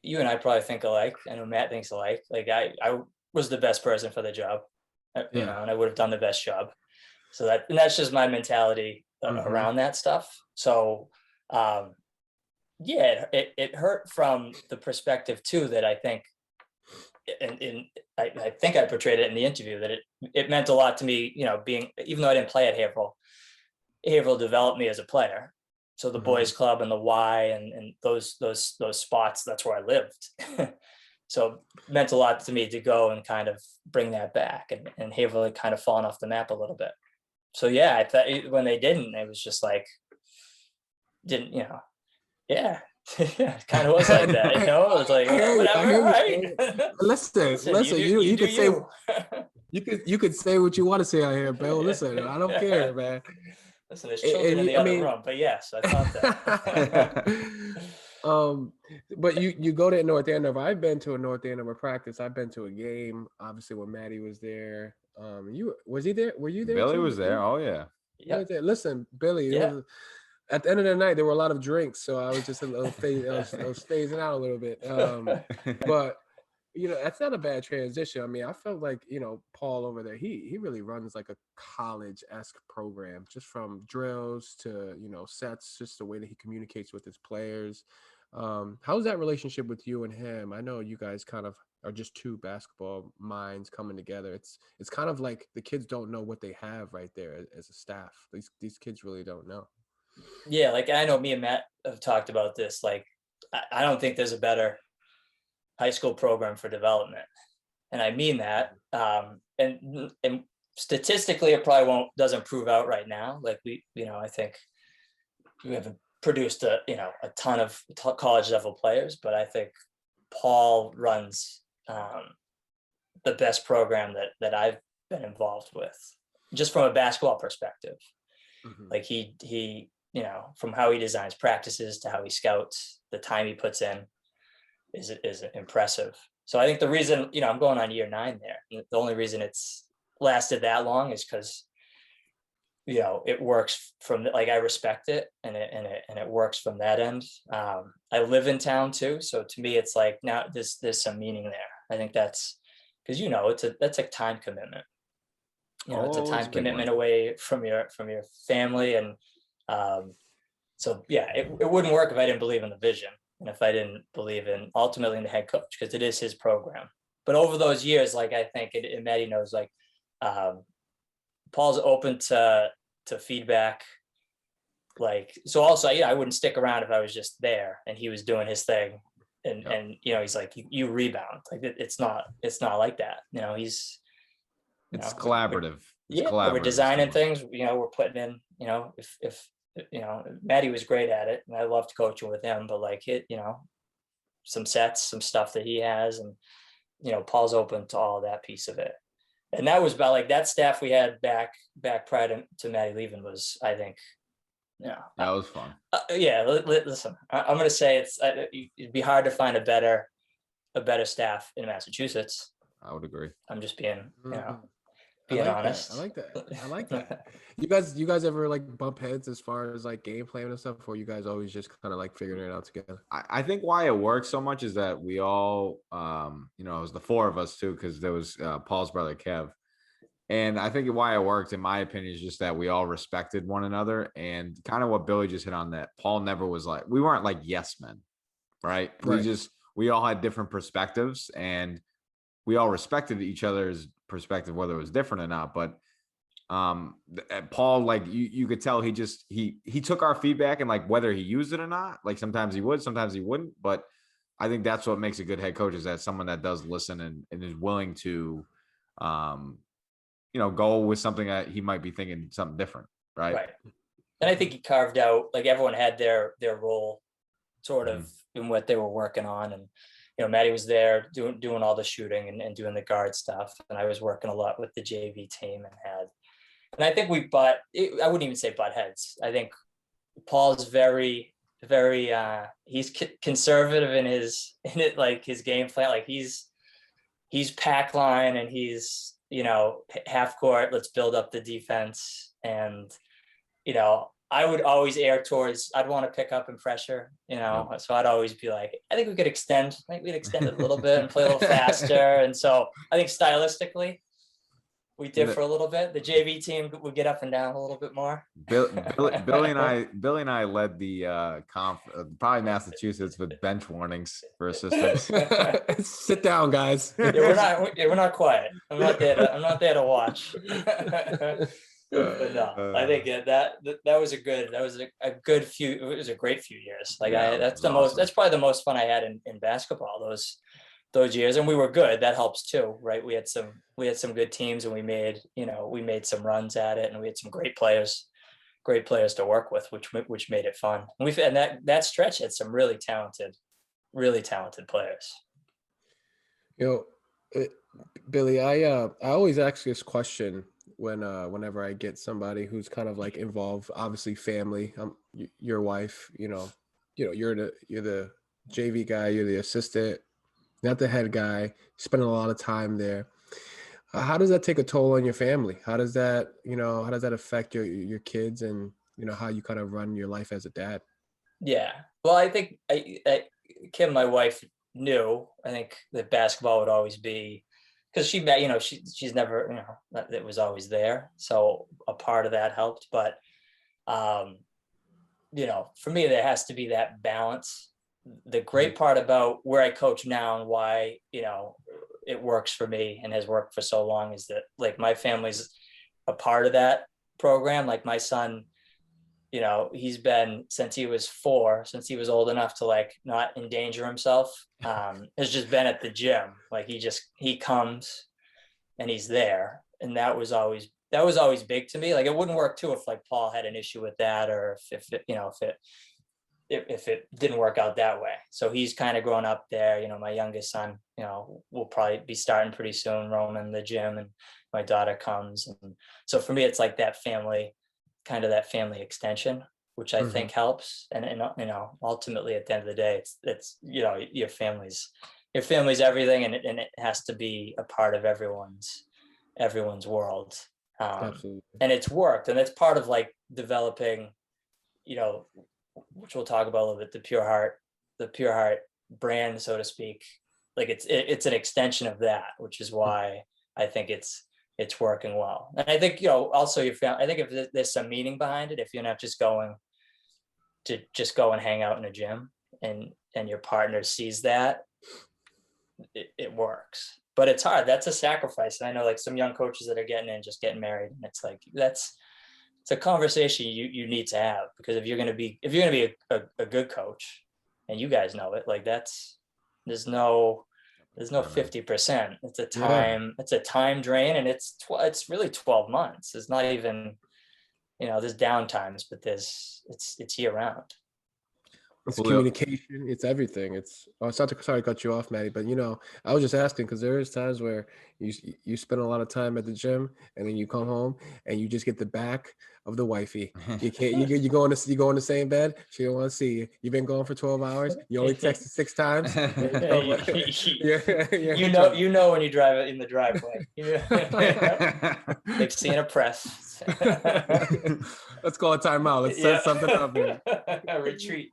you and I probably think alike. I know Matt thinks alike. Like I was the best person for the job, and I would have done the best job. So that's just my mentality around that stuff. So yeah, it hurt from the perspective too, that I think, and I think I portrayed it in the interview, that it meant a lot to me, being, even though I didn't play at Haverhill developed me as a player. So the boys club and the Y and those spots, that's where I lived. So it meant a lot to me to go and kind of bring that back, and Haverhill had kind of fallen off the map a little bit. So yeah, I thought when they didn't, it was just like, yeah. It kind of was like that, It was like, whatever, right? Listen, you could say what you want to say out here, Bill. Listen, I don't care, man. Listen, there's children in the other room, but yes, I thought that. But you go to North Andover. I've been to a North Andover practice. I've been to a game, obviously, when Maddie was there. Was he there? Were you there? Billy too? was there. Oh yeah. Yeah. Listen, Billy. Yeah. At the end of the night, there were a lot of drinks, so I was just a little I was phasing out a little bit. But that's not a bad transition. I mean, I felt like Paul over there, he really runs like a college-esque program, just from drills to sets, just the way that he communicates with his players. How's that relationship with you and him? I know you guys kind of are just two basketball minds coming together. It's kind of like the kids don't know what they have right there as a staff. These kids really don't know. Yeah, like I know me and Matt have talked about this. Like, I don't think there's a better high school program for development, and I mean that. And statistically, it probably doesn't prove out right now. Like I think we haven't produced a ton of college level players, but I think Paul runs the best program that I've been involved with, just from a basketball perspective. Like he from how he designs practices to how he scouts, the time he puts in is impressive. So I think the reason, I'm going on year 9 there. The only reason it's lasted that long is because, it works from, like, I respect it and it works from that end. I live in town too. So to me, it's like, now there's some meaning there. I think that's because, that's a time commitment. It's a time commitment away from your family. And so yeah, it wouldn't work if I didn't believe in the vision, and if I didn't believe in ultimately in the head coach, because it is his program. But over those years, like, I think and Maddie knows, like, Paul's open to feedback. Like, so also, I wouldn't stick around if I was just there and he was doing his thing. And he's like, you rebound. Like, it's not like that. It's collaborative. We're designing things, we're putting in, if Maddie was great at it and I loved coaching with him, but like some sets, some stuff that he has, and, Paul's open to all that piece of it. And that was about, like, that staff we had back prior to Maddie leaving was, I think, that was fun. Listen, I'm going to say it'd be hard to find a better staff in Massachusetts. I would agree. I'm just being, being honest. I like that. You guys ever, like, bump heads as far as, like, game plan and stuff, or you guys always just kind of, like, figuring it out together? I think why it works so much is that we all, it was the 4 of us too, because there was Paul's brother Kev, and I think why it worked, in my opinion, is just that we all respected one another, and kind of what Billy just hit on, that Paul never was like, we weren't like yes men, right? We all had different perspectives, and we all respected each other's perspective, whether it was different or not. But Paul, like, you could tell he took our feedback, and, like, whether he used it or not, like, sometimes he would, sometimes he wouldn't. But I think that's what makes a good head coach, is that someone that does listen and is willing to, go with something that he might be thinking something different. Right. And I think he carved out, like, everyone had their role sort of in what they were working on. And, Maddie was there doing all the shooting and doing the guard stuff. And I was working a lot with the JV team and I think I wouldn't even say butt heads. I think Paul's very, very, he's conservative in his game plan. Like, he's pack line, and he's, half court, let's build up the defense. And, I would always err towards, I'd want to pick up and pressure, so I'd always be like, I think we could extend it a little bit and play a little faster. And so I think stylistically, We did for a little bit. The JV team would get up and down a little bit more. Billy and I led the probably Massachusetts with bench warnings for assistants. Sit down, guys. We're not quiet. I'm not there to watch. But no, I think that was a good few. It was a great few years. Like that's probably the most fun I had in basketball those years, and we were good. That helps too, right? We had some good teams, and we made some runs at it, and we had some great players to work with, which made it fun. And that stretch had some really talented players. Billy, I always ask this question whenever I get somebody who's kind of like involved, obviously family, your wife, you're the JV guy, you're the assistant, not the head guy, spending a lot of time there. How does that take a toll on your family? How does that affect your kids and, how you kind of run your life as a dad? Yeah. Well, I think Kim, my wife, knew, I think, that basketball would always be, because she's never, it was always there. So a part of that helped. But, for me, there has to be that balance. The great part about where I coach now and why, it works for me and has worked for so long is that, like, my family's a part of that program. Like, my son, he's been, since he was 4, since he was old enough to, like, not endanger himself, has just been at the gym. Like, he comes and he's there. And that was always big to me. Like, it wouldn't work too if, like, Paul had an issue with that, or if it didn't work out that way. So he's kind of grown up there. My youngest son, will probably be starting pretty soon, roaming the gym, and my daughter comes. And so for me, it's like that family extension, which I think helps. And ultimately at the end of the day, it's your family's everything, and it has to be a part of everyone's world. Absolutely. And it's worked, and it's part of, like, developing, which we'll talk about a little bit, the Pure Hart brand, so to speak. Like, it's an extension of that, which is why I think it's working well. And I think, also your family, I think if there's some meaning behind it, if you're not just going to go and hang out in a gym, and your partner sees that, it works. But it's hard. That's a sacrifice. And I know, like, some young coaches that are just getting married, and it's like, it's a conversation you need to have, because if you're going to be a good coach, and you guys know it, like, there's no 50%. It's a time drain, and it's really 12 months. It's not even, there's down times, but it's year round. It's communication. It's everything. Sorry to cut you off, Maddie, but I was just asking because there is times where you spend a lot of time at the gym, and then you come home and you just get the back of the wifey. You can't. You go in the same bed. She don't want to see you. You've been going for 12 hours. You only texted 6 times. When you drive in the driveway, like seeing a press. Let's call a timeout. Let's set something up here. A retreat.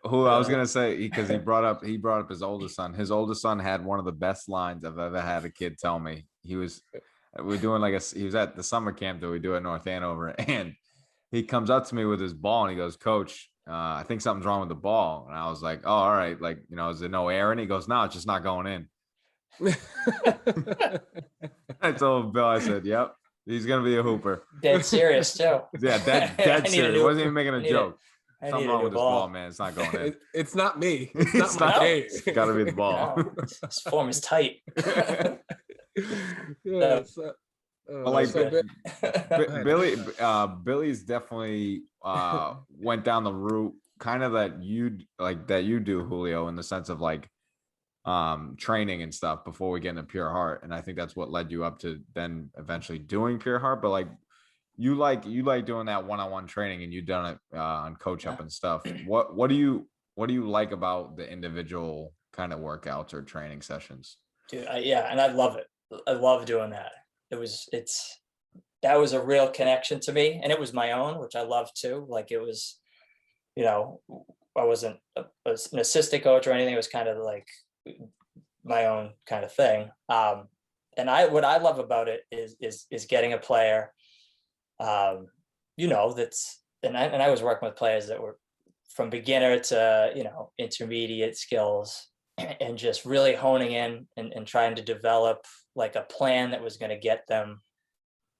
Who I was gonna say, because he brought up his oldest son. His oldest son had one of the best lines I've ever had a kid tell me. He was at the summer camp that we do at North Andover, and he comes up to me with his ball and he goes, "Coach, I think something's wrong with the ball." And I was like, "Oh, all right, like, is there no air?" And he goes, "No, it's just not going in." I told Bill, I said, "Yep, he's gonna be a hooper." Dead serious too. Yeah, dead serious. He wasn't even making a joke. Something wrong with this ball, man. It's not going in. It's not me. It's not my game. It's got to be the ball. No, his form is tight. Billy's definitely went down the route kind of that you do, Julio, in the sense of, like, training and stuff before we get into Pure Heart, and I think that's what led you up to then eventually doing Pure Heart. But, like, you like doing that one-on-one training, and you've done it on Coach Up and stuff. What do you like about the individual kind of workouts or training sessions? Dude, and I love it. I love doing that. That was a real connection to me, and it was my own, which I love too. Like, it was, I wasn't an assistant coach or anything. It was kind of like my own kind of thing. what I love about it is getting a player, that's, and I was working with players that were from beginner to, intermediate skills, and just really honing in and trying to develop like a plan that was going to get them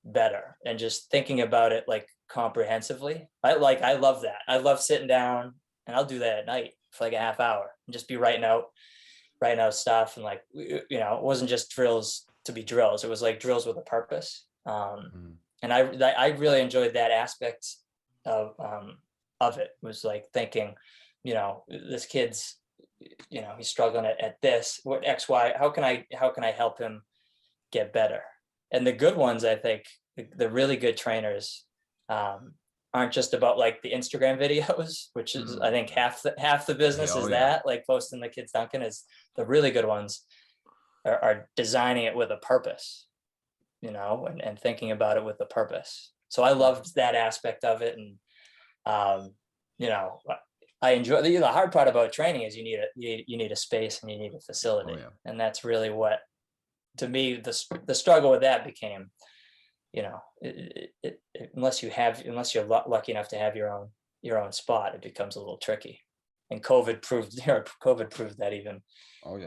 better, and just thinking about it like comprehensively. I love that. I love sitting down, and I'll do that at night for like a half hour and just be writing out stuff. And like, it wasn't just drills to be drills. It was like drills with a purpose. And I really enjoyed that aspect of it. It was like thinking, this kid's, he's struggling at this, what X, Y, how can I help him get better? And the good ones, I think the really good trainers aren't just about like the Instagram videos, which is, I think half the business is that, like posting the kids dunking. Is the really good ones are designing it with a purpose, and thinking about it with a purpose. So I loved that aspect of it. And, I enjoy the hard part about training is you need a space and you need a facility. And that's really what, to me, the struggle with that became, unless you're lucky enough to have your own spot, it becomes a little tricky. And COVID proved that even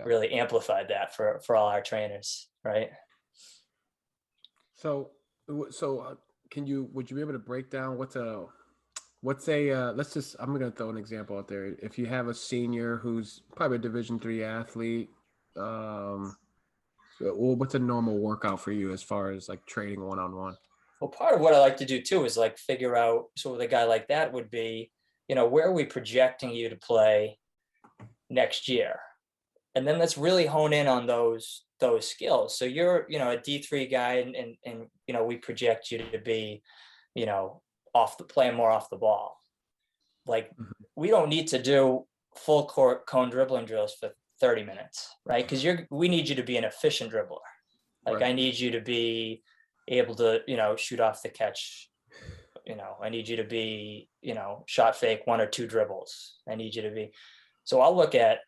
really amplified that for all our trainers, right? So would you be able to break down what's a let's just, I'm gonna throw an example out there. If you have a senior who's probably a Division III athlete, what's a normal workout for you as far as like training one-on-one? Well, part of what I like to do too is like figure out, so with a guy like that would be, where are we projecting you to play next year? And then let's really hone in on those skills. So you're, a D3 guy, and we project you to be, playing more off the ball. Like, we don't need to do full court cone dribbling drills for 30 minutes, right? Because we need you to be an efficient dribbler. Like, right. I need you to be able to, shoot off the catch. I need you to be, shot fake 1 or 2 dribbles. I need you to be. So I'll look at,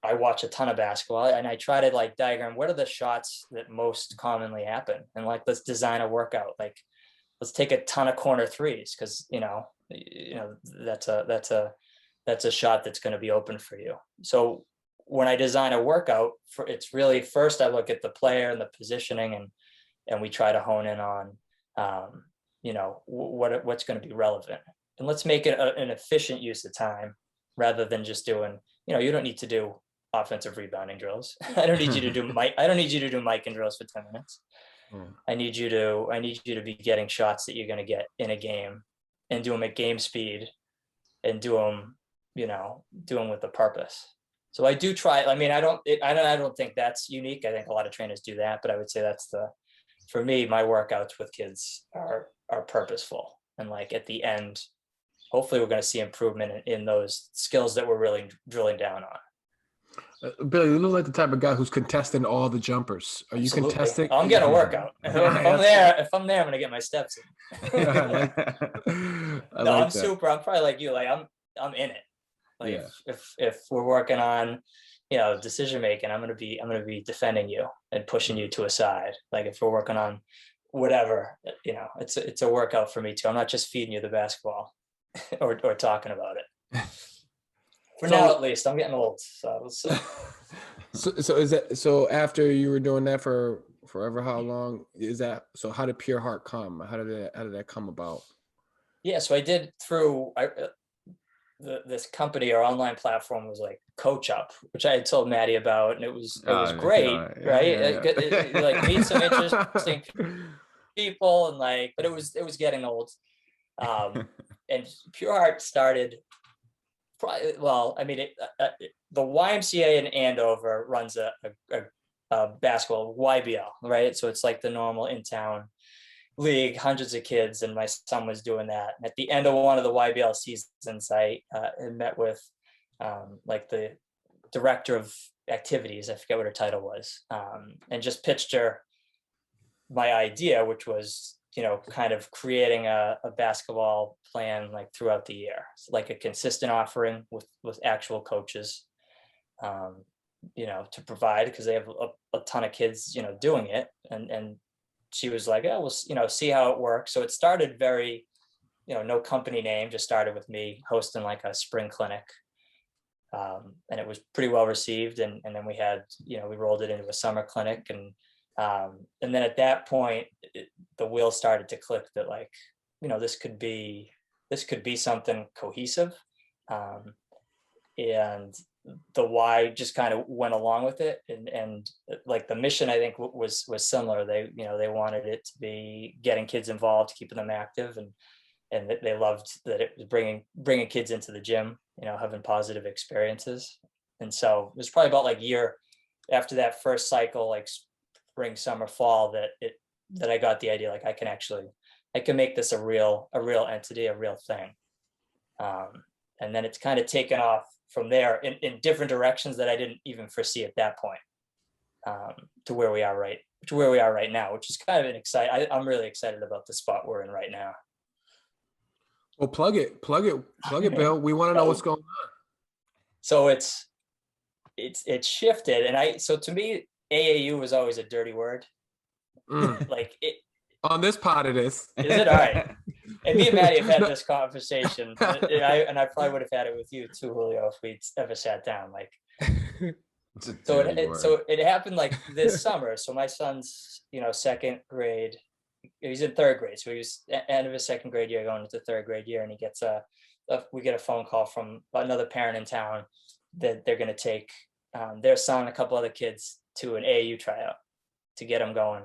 I watch a ton of basketball, and I try to like diagram what are the shots that most commonly happen, and like, let's design a workout. Like, let's take a ton of corner threes, because that's a shot that's going to be open for you. So when I design a workout, it's really, first I look at the player and the positioning, and we try to hone in on what's going to be relevant, and let's make it an efficient use of time, rather than just doing, you don't need to do offensive rebounding drills. I don't need you to do mic and drills for 10 minutes. I need you to be getting shots that you're going to get in a game, and do them at game speed, and do them with a purpose. So I do try. I mean, I don't think that's unique. I think a lot of trainers do that, but I would say for me, my workouts with kids are purposeful, and like at the end, hopefully we're going to see improvement in those skills that we're really drilling down on. Billy, you look like the type of guy who's contesting all the jumpers. Are you contesting? I'm getting a workout. If I'm there, I'm going to get my steps in. I'm super. I'm probably like you. Like, I'm in it. Like, if we're working on, decision making, I'm going to be defending you and pushing you to a side. Like, if we're working on whatever, it's a workout for me too. I'm not just feeding you the basketball or talking about it. For now, at least. I'm getting old. So is that so? After you were doing that for forever, how long is that? So how did Pure Hart come? How did that come about? Yeah, so I did through this company, our online platform was like Coach Up, which I had told Maddie about, and it was great, right? Yeah. Like, meet some interesting people, and like, but it was getting old. And Pure Hart started. Well, I mean, the YMCA in Andover runs a basketball YBL, right? So it's like the normal in-town league, hundreds of kids, and my son was doing that. And at the end of one of the YBL seasons, I met with like the director of activities, I forget what her title was, and just pitched her my idea, which was, kind of creating a basketball plan like throughout the year, so like a consistent offering with actual coaches, to provide, because they have a ton of kids, doing it. And she was like, yeah, we'll, see how it works. So it started very, no company name, just started with me hosting like a spring clinic. And it was pretty well received. And then we had, we rolled it into a summer clinic. And then at that point, the wheels started to click that like, this could be something cohesive. And the why just kind of went along with it. And like the mission, I think was similar. They wanted it to be getting kids involved, keeping them active, and they loved that it was bringing kids into the gym, having positive experiences. And so it was probably about like year after that first cycle, like spring, summer, fall, that I got the idea, like I can make this a real entity, a real thing. And then it's kind of taken off from there in different directions that I didn't even foresee at that point, to where we are right now, which is kind of I'm really excited about the spot we're in right now. Well, plug it, Bill. We want to know what's going on. So it's shifted, and so to me, AAU was always a dirty word. Like it on this part it is. Is it? All right. And me and Maddie have had this conversation, and I probably would have had it with you too, Julio, if we'd ever sat down. Like, so it happened like this summer. So my son's, second grade. He's in third grade, so he was end of his second grade year, going into third grade year, and he gets we get a phone call from another parent in town that they're going to take their son and a couple other kids to an AAU tryout to get them going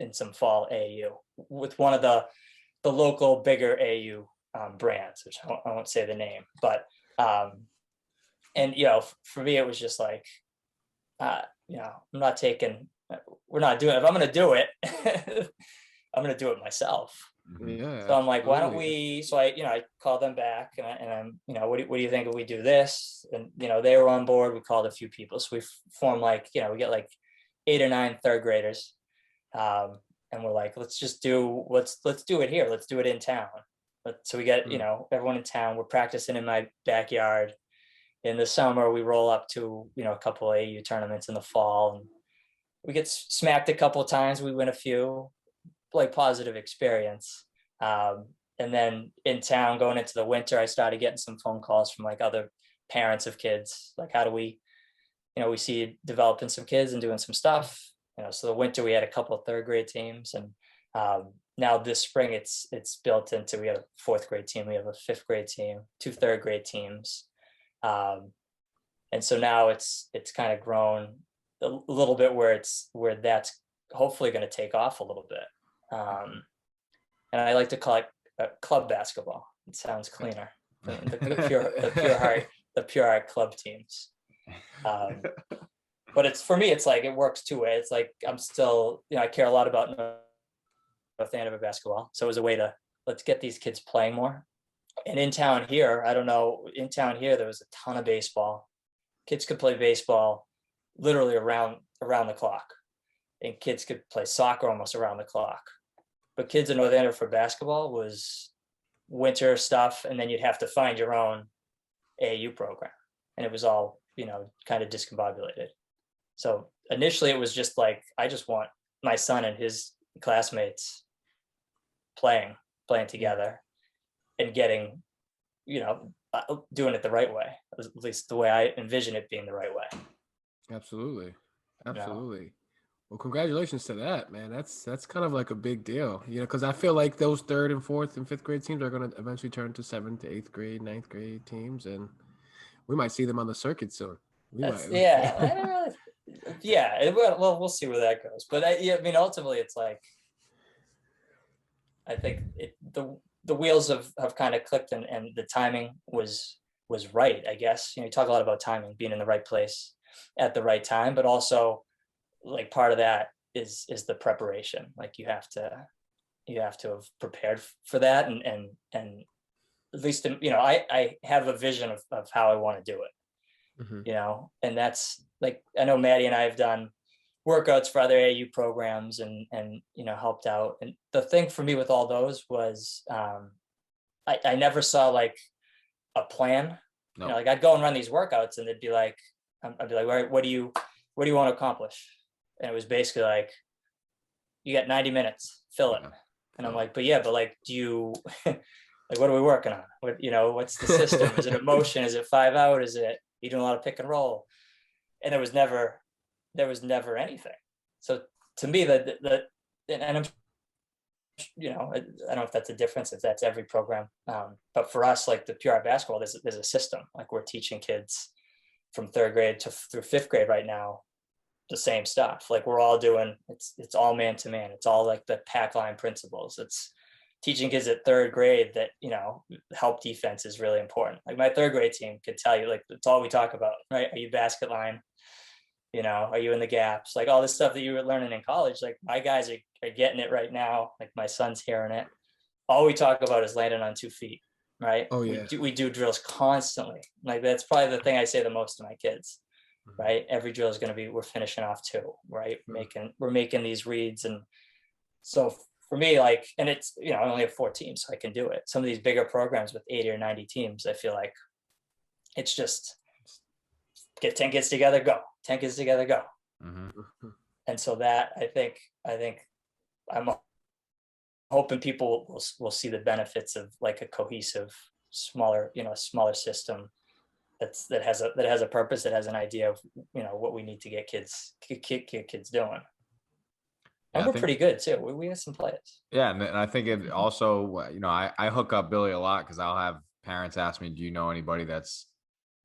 in some fall AAU with one of the local bigger AAU brands, which I won't say the name, but and for me it was just like we're not doing it. If I'm going to do it, I'm going to do it myself. Yeah. So I'm like, why don't we? So I called them back, and I'm what do you think if we do this? And they were on board. We called a few people, so we formed like we get like 8 or 9 third graders, and we're like, let's do it here. Let's do it in town. So we get everyone in town. We're practicing in my backyard. In the summer, we roll up to a couple of AAU tournaments in the fall, and we get smacked a couple of times. We win a few. Like positive experience. And then in town going into the winter, I started getting some phone calls from like other parents of kids. Like, how do we see you developing some kids and doing some stuff, so the winter we had a couple of third grade teams. And now this spring it's built into, we have a 4th grade team. We have a 5th grade team, 2 third grade teams. And so now it's kind of grown a little bit where that's hopefully going to take off a little bit. And I like to call it club basketball. It sounds cleaner. The Pure Hart club teams. But it's, for me, it's like, it works 2 ways. It's like, I'm still, I care a lot about North Andover basketball. So it was a way to, let's get these kids playing more. And in town here, there was a ton of baseball. Kids could play baseball literally around the clock. And kids could play soccer almost around the clock. But kids in North Andover for basketball was winter stuff, and then you'd have to find your own AAU program. And it was all, kind of discombobulated. So initially it was just like, I just want my son and his classmates playing together and getting, doing it the right way, at least the way I envision it being the right way. Absolutely. Well, congratulations to that, man. That's kind of like a big deal, because I feel like those 3rd and 4th and 5th grade teams are going to eventually turn to 7th to 8th grade, 9th grade teams, and we might see them on the circuit soon. Yeah. Well, we'll see where that goes. But ultimately, it's like, I think the wheels have kind of clicked, and the timing was right, I guess. You talk a lot about timing, being in the right place at the right time, but also, like, part of that is the preparation. Like, you have to have prepared for that, and at least I have a vision of how I want to do it. Mm-hmm. And that's like, I know Maddie and I have done workouts for other AAU programs and helped out. And the thing for me with all those was I never saw like a plan. No. Like, I'd go and run these workouts, and it'd be like, I'd be like, all right, what do you want to accomplish? And it was basically like, you got 90 minutes, fill it. And I'm like, but like, do you, like, what are we working on? What, what's the system? Is it emotion? Is it 5 out? Is it, you doing a lot of pick and roll? And there was never anything. So to me, and I'm, I don't know if that's a difference, if that's every program. But for us, like the Pure Hart Basketball, there's a system. Like we're teaching kids from 3rd grade through 5th grade right now, the same stuff. Like we're all doing, it's all man to man. It's all like the pack line principles. It's teaching kids at 3rd grade that, help defense is really important. Like my 3rd grade team could tell you, like, it's all we talk about, right? Are you basket line? Are you in the gaps? Like all this stuff that you were learning in college, like my guys are getting it right now. Like my son's hearing it. All we talk about is landing on 2 feet, right? Oh yeah. We do drills constantly. Like that's probably the thing I say the most to my kids, right? Every drill is going to be, we're finishing off 2, right? We're making these reads. And so for me, like, and it's, I only have 4 teams, so I can do it. Some of these bigger programs with 80 or 90 teams, I feel like it's just get 10 kids together, go. 10 kids together, go. Mm-hmm. And so that I think I'm hoping people will see the benefits of like a cohesive, smaller system that has a purpose, that has an idea of, what we need to get kids doing. And we're pretty good too. We have some players. Yeah. And I think it also, I hook up Billy a lot because I'll have parents ask me, do you know anybody that's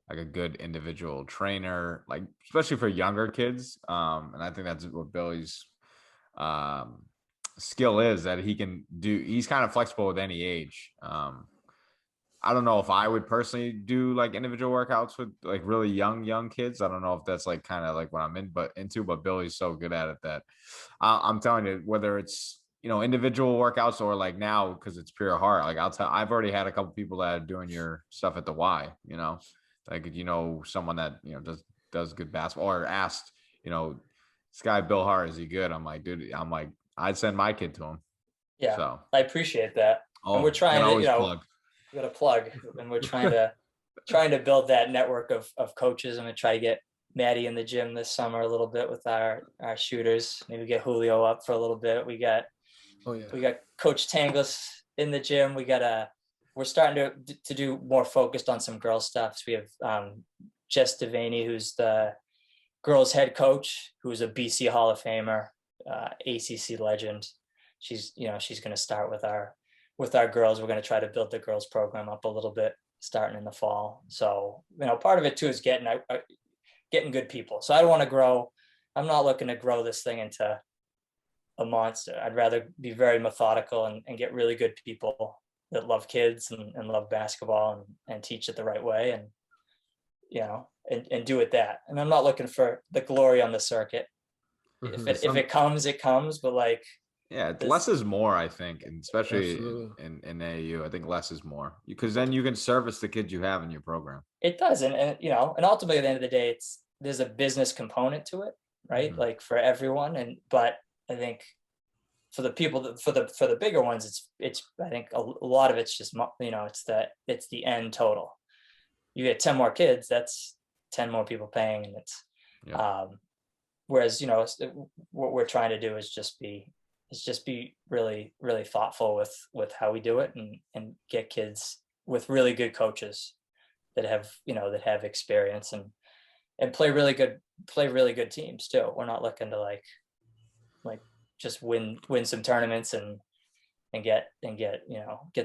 like a good individual trainer, like especially for younger kids? And I think that's what Billy's skill is, that he can do. He's kind of flexible with any age. I don't know if I would personally do like individual workouts with like really young kids. I don't know if that's like kind of like what I'm into, but Billy's so good at it that I'm telling you, whether it's, individual workouts or like now, because it's Pure Hart, like I've already had a couple people that are doing your stuff at the Y, like, someone that, does good basketball, or asked, this guy, Bill Hart, is he good? I'm like, dude, I'd send my kid to him. Yeah. So I appreciate that. Oh, and we're trying to, plug. We got to plug, and we're trying to build that network of coaches. I'm going to try to get Maddie in the gym this summer a little bit with our shooters. Maybe get Julio up for a little bit. We got Coach Tanglis in the gym. We're starting to do more focused on some girl stuff. So we have Jess Devaney, who's the girls head coach, who's a BC Hall of Famer, ACC legend. She's going to start with our girls. We're going to try to build the girls program up a little bit starting in the fall. So, part of it too is getting good people. So I don't want to grow. I'm not looking to grow this thing into a monster. I'd rather be very methodical and get really good people that love kids and love basketball and teach it the right way. And, and do it that. And I'm not looking for the glory on the circuit. Mm-hmm. If it comes, it comes, but like, yeah, less is more, I think, and especially in AAU. I think less is more, because then you can service the kids you have in your program. It does, and ultimately at the end of the day, there's a business component to it, right? Mm-hmm. Like for everyone, but I think for the people for the bigger ones, it's I think a lot of it's just it's the end total. You get 10 more kids, that's 10 more people paying, and it's whereas what we're trying to do is just be really, really thoughtful with how we do it, and get kids with really good coaches that have experience and play really good teams too. We're not looking to like just win some tournaments and get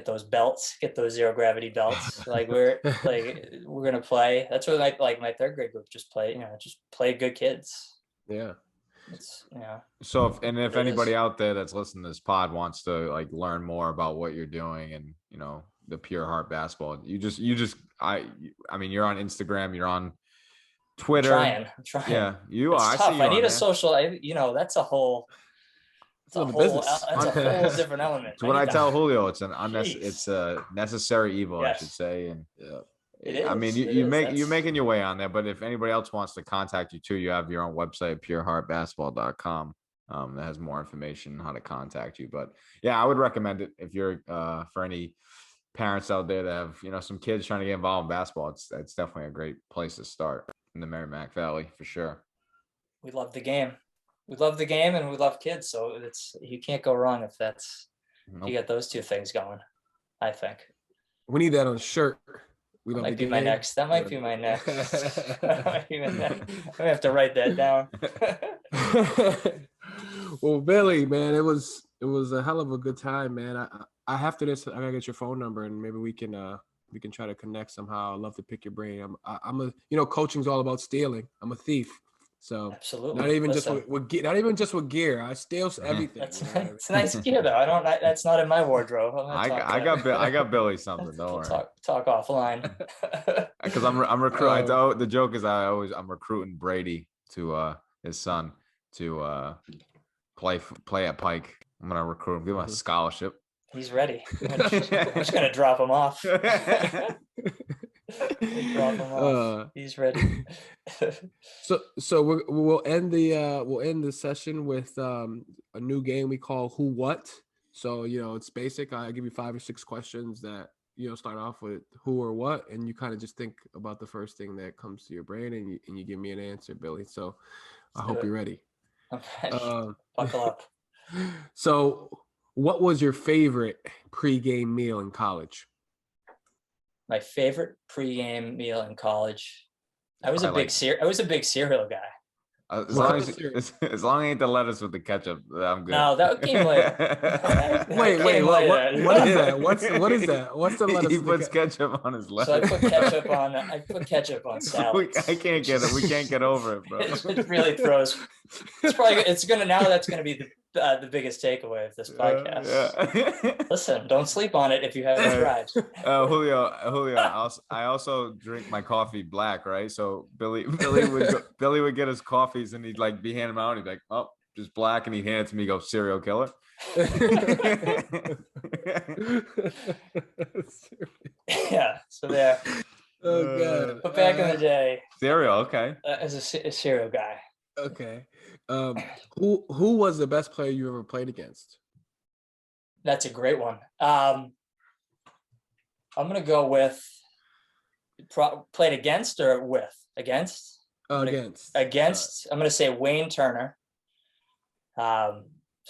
those belts, get those zero gravity belts. Like we're gonna play. That's what my 3rd grade group just play good kids. Yeah. So if anybody out there that's listening to this pod wants to like learn more about what you're doing and the Pure Hart Basketball, I mean, you're on Instagram, you're on Twitter. I'm trying. Yeah, you it's are. Tough. I need a there. social. That's a whole. It's a whole different element. So when I tell Julio, it's it's a necessary evil, yes. I should say, and it is. I mean, you're making your way on there, but if anybody else wants to contact you too, you have your own website, pureheartbasketball.com. That has more information on how to contact you. But yeah, I would recommend it if you're for any parents out there that have some kids trying to get involved in basketball. It's definitely a great place to start. in the Merrimack Valley for sure. We love the game. We love the game and we love kids. So you can't go wrong if Nope. you got those two things going, I think. We need that on a shirt. We That love might the be game. my next. That might be my next. That might be my next. I have to write that down. Well, Billy, man, it was a hell of a good time, man. I after this, I gotta get your phone number and maybe we can try to connect somehow. I'd love to pick your brain. I'm a coaching's all about stealing. I'm a thief. So Absolutely. not even just with gear. I steal everything. It's nice gear though. That's not in my wardrobe. I got Billy something. Don't worry. Talk offline. Because I'm recruiting. The joke is I'm recruiting Brady to his son to play at Pike. I'm gonna recruit him, give him a scholarship. He's ready. I'm just gonna drop him off. Drop him off. He's ready. So we'll end the session with a new game we call Who What. So it's basic. I give you 5 or 6 questions that start off with who or what, and you kind of just think about the first thing that comes to your brain, and you give me an answer, Billy. So I hope you're ready. I'm ready. Buckle up. So, what was your favorite pregame meal in college? My favorite pregame meal in college. I was a big cereal guy. As long as it ain't the lettuce with the ketchup, I'm good. No, that came later. Wait, what is that? What is that? What's the lettuce? He puts ketchup on his lettuce. So I put ketchup on salads. I can't get it. We can't get over it, bro. It really throws. That's gonna be the biggest takeaway of this podcast. Yeah. Listen, don't sleep on it if you haven't tried. Julio, I also drink my coffee black, right? So Billy would get his coffees and he'd like be handing them out. And he'd be like, "Oh, just black," and he'd hand it to me. Go, serial killer. Yeah. So there. Oh god. But back in the day, cereal. Okay. As a cereal guy. Okay. Who was the best player you ever played against? That's a great one. I'm gonna go with played against or with against. Against. I'm gonna say Wayne Turner. So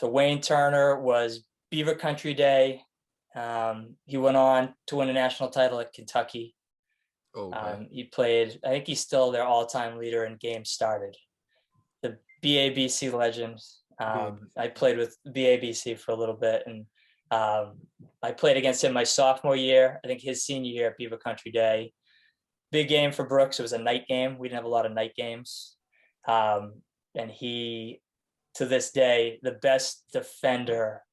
Wayne Turner was Beaver Country Day. He went on to win a national title at Kentucky. Okay. He played. I think he's still their all-time leader in games started. The BABC legend. I played with BABC for a little bit, and I played against him my sophomore year. I think his senior year at Beaver Country Day. Big game for Brooks. It was a night game. We didn't have a lot of night games. And he, to this day, the best defender.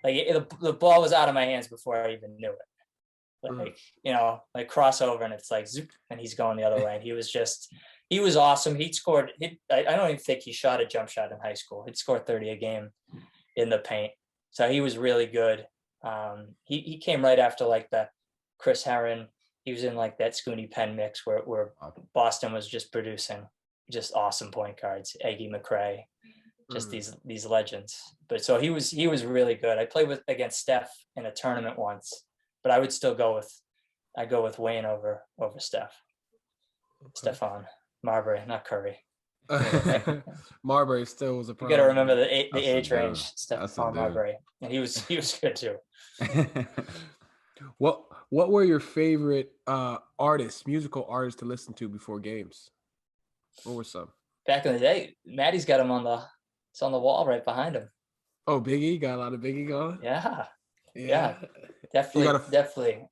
Like the ball was out of my hands before I even knew it. Like crossover, and it's like zoop, and he's going the other way. And he was awesome. He'd scored. I don't even think he shot a jump shot in high school. He'd scored 30 a game in the paint. So he was really good. He came right after like the Chris Herron. He was in like that Scooney Penn mix where Boston was just producing just awesome point guards. Aggie McRae, just these legends. But so he was really good. I played against Steph in a tournament once, but I would still go with Wayne over Steph. Okay. Stephon Marbury, not Curry. Marbury still was a problem. You got to remember the age range. Stephon Marbury, and he was good too. What were your favorite musical artists to listen to before games? What were some? Back in the day, Maddie's got him it's on the wall right behind him. Oh, Biggie, got a lot of Biggie going. Yeah, definitely.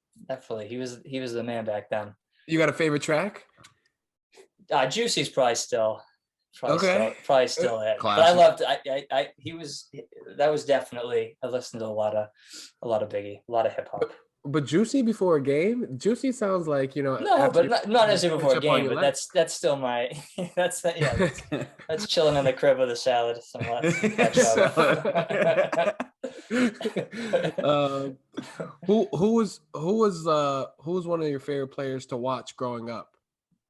He was the man back then. You got a favorite track? Juicy's probably still it. Classic. But I loved. That was definitely. I listened to a lot of Biggie, a lot of hip hop. But Juicy before a game? Juicy sounds like, No, but not necessarily before a game. But that's still my. That's chilling in the crib with a salad. Who was one of your favorite players to watch growing up?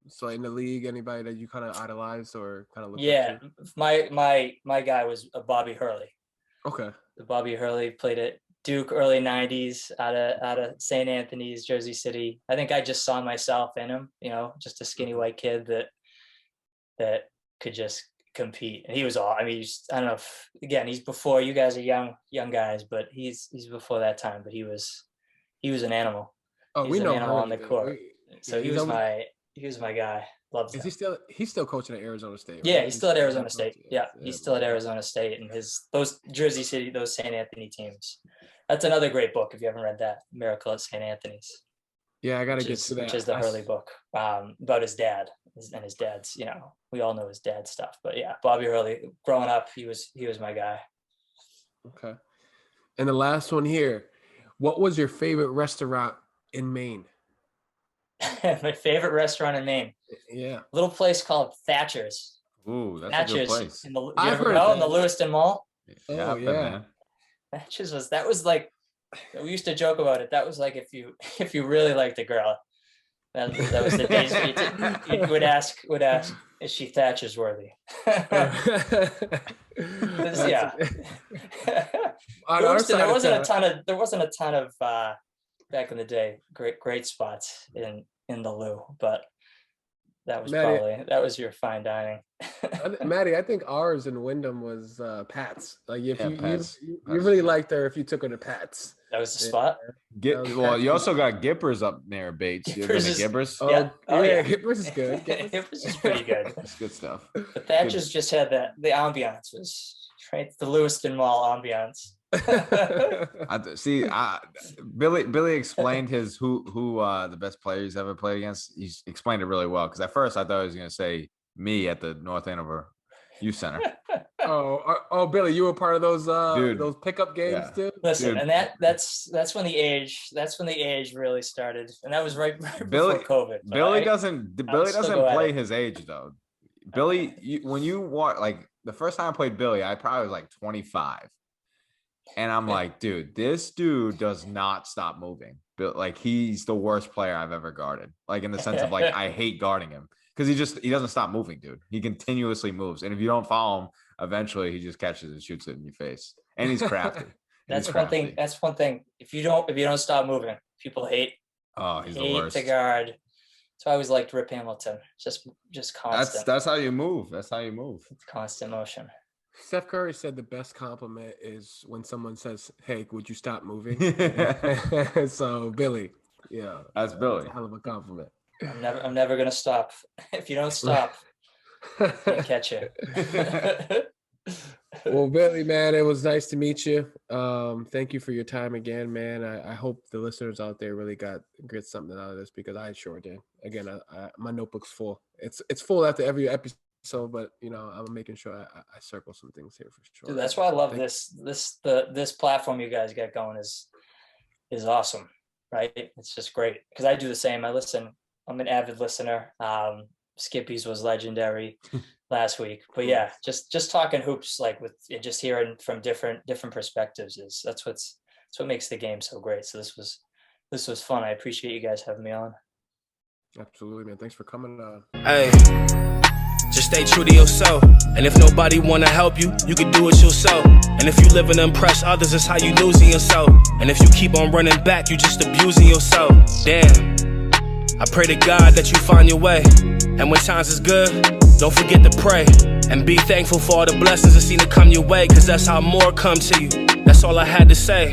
So in the league, anybody that you kind of idolized or kind of looked up to? My guy was Bobby Hurley. Okay. Bobby Hurley played at Duke, early 90s, out of St. Anthony's, Jersey City. I think I just saw myself in him, just a skinny white kid that could just compete. And he was all, I mean, I don't know if, again, he's before, you guys are young guys, but he's before that time, but he was an animal. Oh, He's we an know animal on the court. So he was my guy. Loves him. He's still coaching at Arizona State, right? Yeah, he's still at Arizona State. Yeah, he's still at Arizona State, and those Jersey City, those St. Anthony teams. That's another great book if you haven't read that, Miracle at St. Anthony's. Yeah, I gotta get to that. Which is the Hurley book about his dad and his dad's. We all know his dad's stuff, but yeah, Bobby Hurley. Growing up, he was my guy. Okay, and the last one here. What was your favorite restaurant in Maine? My favorite restaurant in Maine. Yeah. A little place called Thatcher's. Ooh, that's Thatcher's a good place. in the Lewiston Mall? Oh, yeah. Thatcher's was like, we used to joke about it. That was like if you really liked a girl. That was the days you would ask, is she Thatcher's worthy? Yeah. There wasn't a ton of back in the day, great spots in the Lou, but that was your fine dining. Maddie, I think ours in Wyndham was Pat's. Like if Pat's. you really liked her if you took her to Pat's. That was the spot. You also got Gippers up there, Bates. You ever been to Gippers? Yeah. Gippers is good. Gippers is pretty good. That's good stuff. But Thatcher's just had the ambiance was right, the Lewiston Mall ambiance. Billy explained who the best player he's ever played against. He explained it really well because at first I thought he was going to say me at the North Andover Youth Center. Oh, Billy, you were part of those pickup games too. Listen, and that's when the age really started, and that was right before COVID. Billy doesn't play his age though. Billy, when you watch, like the first time I played Billy, I probably was like 25. And I'm like, dude, this dude does not stop moving. But like, he's the worst player I've ever guarded. Like in the sense of like, I hate guarding him because he doesn't stop moving, dude. He continuously moves, and if you don't follow him, eventually he just catches and shoots it in your face. And he's crafty. That's one thing. That's one thing. If you don't stop moving, people hate. Oh, he's the worst. To guard. So I always liked Rip Hamilton. Just constant. That's how you move. That's how you move. It's constant motion. Steph Curry said the best compliment is when someone says, "Hey, would you stop moving?" So Billy, that's Billy. That's a hell of a compliment. I'm never gonna stop. If you don't stop, I can't catch you. Well, Billy, man, it was nice to meet you. Thank you for your time again, man. I hope the listeners out there really get something out of this because I sure did. Again, my notebook's full. It's full after every episode. But I'm making sure I circle some things here for sure. Dude, that's why I love this platform you guys got going is awesome, right? It's just great because I do the same. I'm an avid listener. Skippies was legendary last week, but yeah, just talking hoops, like with just hearing from different perspectives that's what makes the game so great. So this was fun. I appreciate you guys having me on. Absolutely, man. Thanks for coming on. Hey. Just stay true to yourself. And if nobody wanna help you, you can do it yourself. And if you live and impress others, it's how you losing yourself. And if you keep on running back, you just abusing yourself. Damn. I pray to God that you find your way. And when times is good, don't forget to pray. And be thankful for all the blessings that seem to come your way, cause that's how more come to you. That's all I had to say.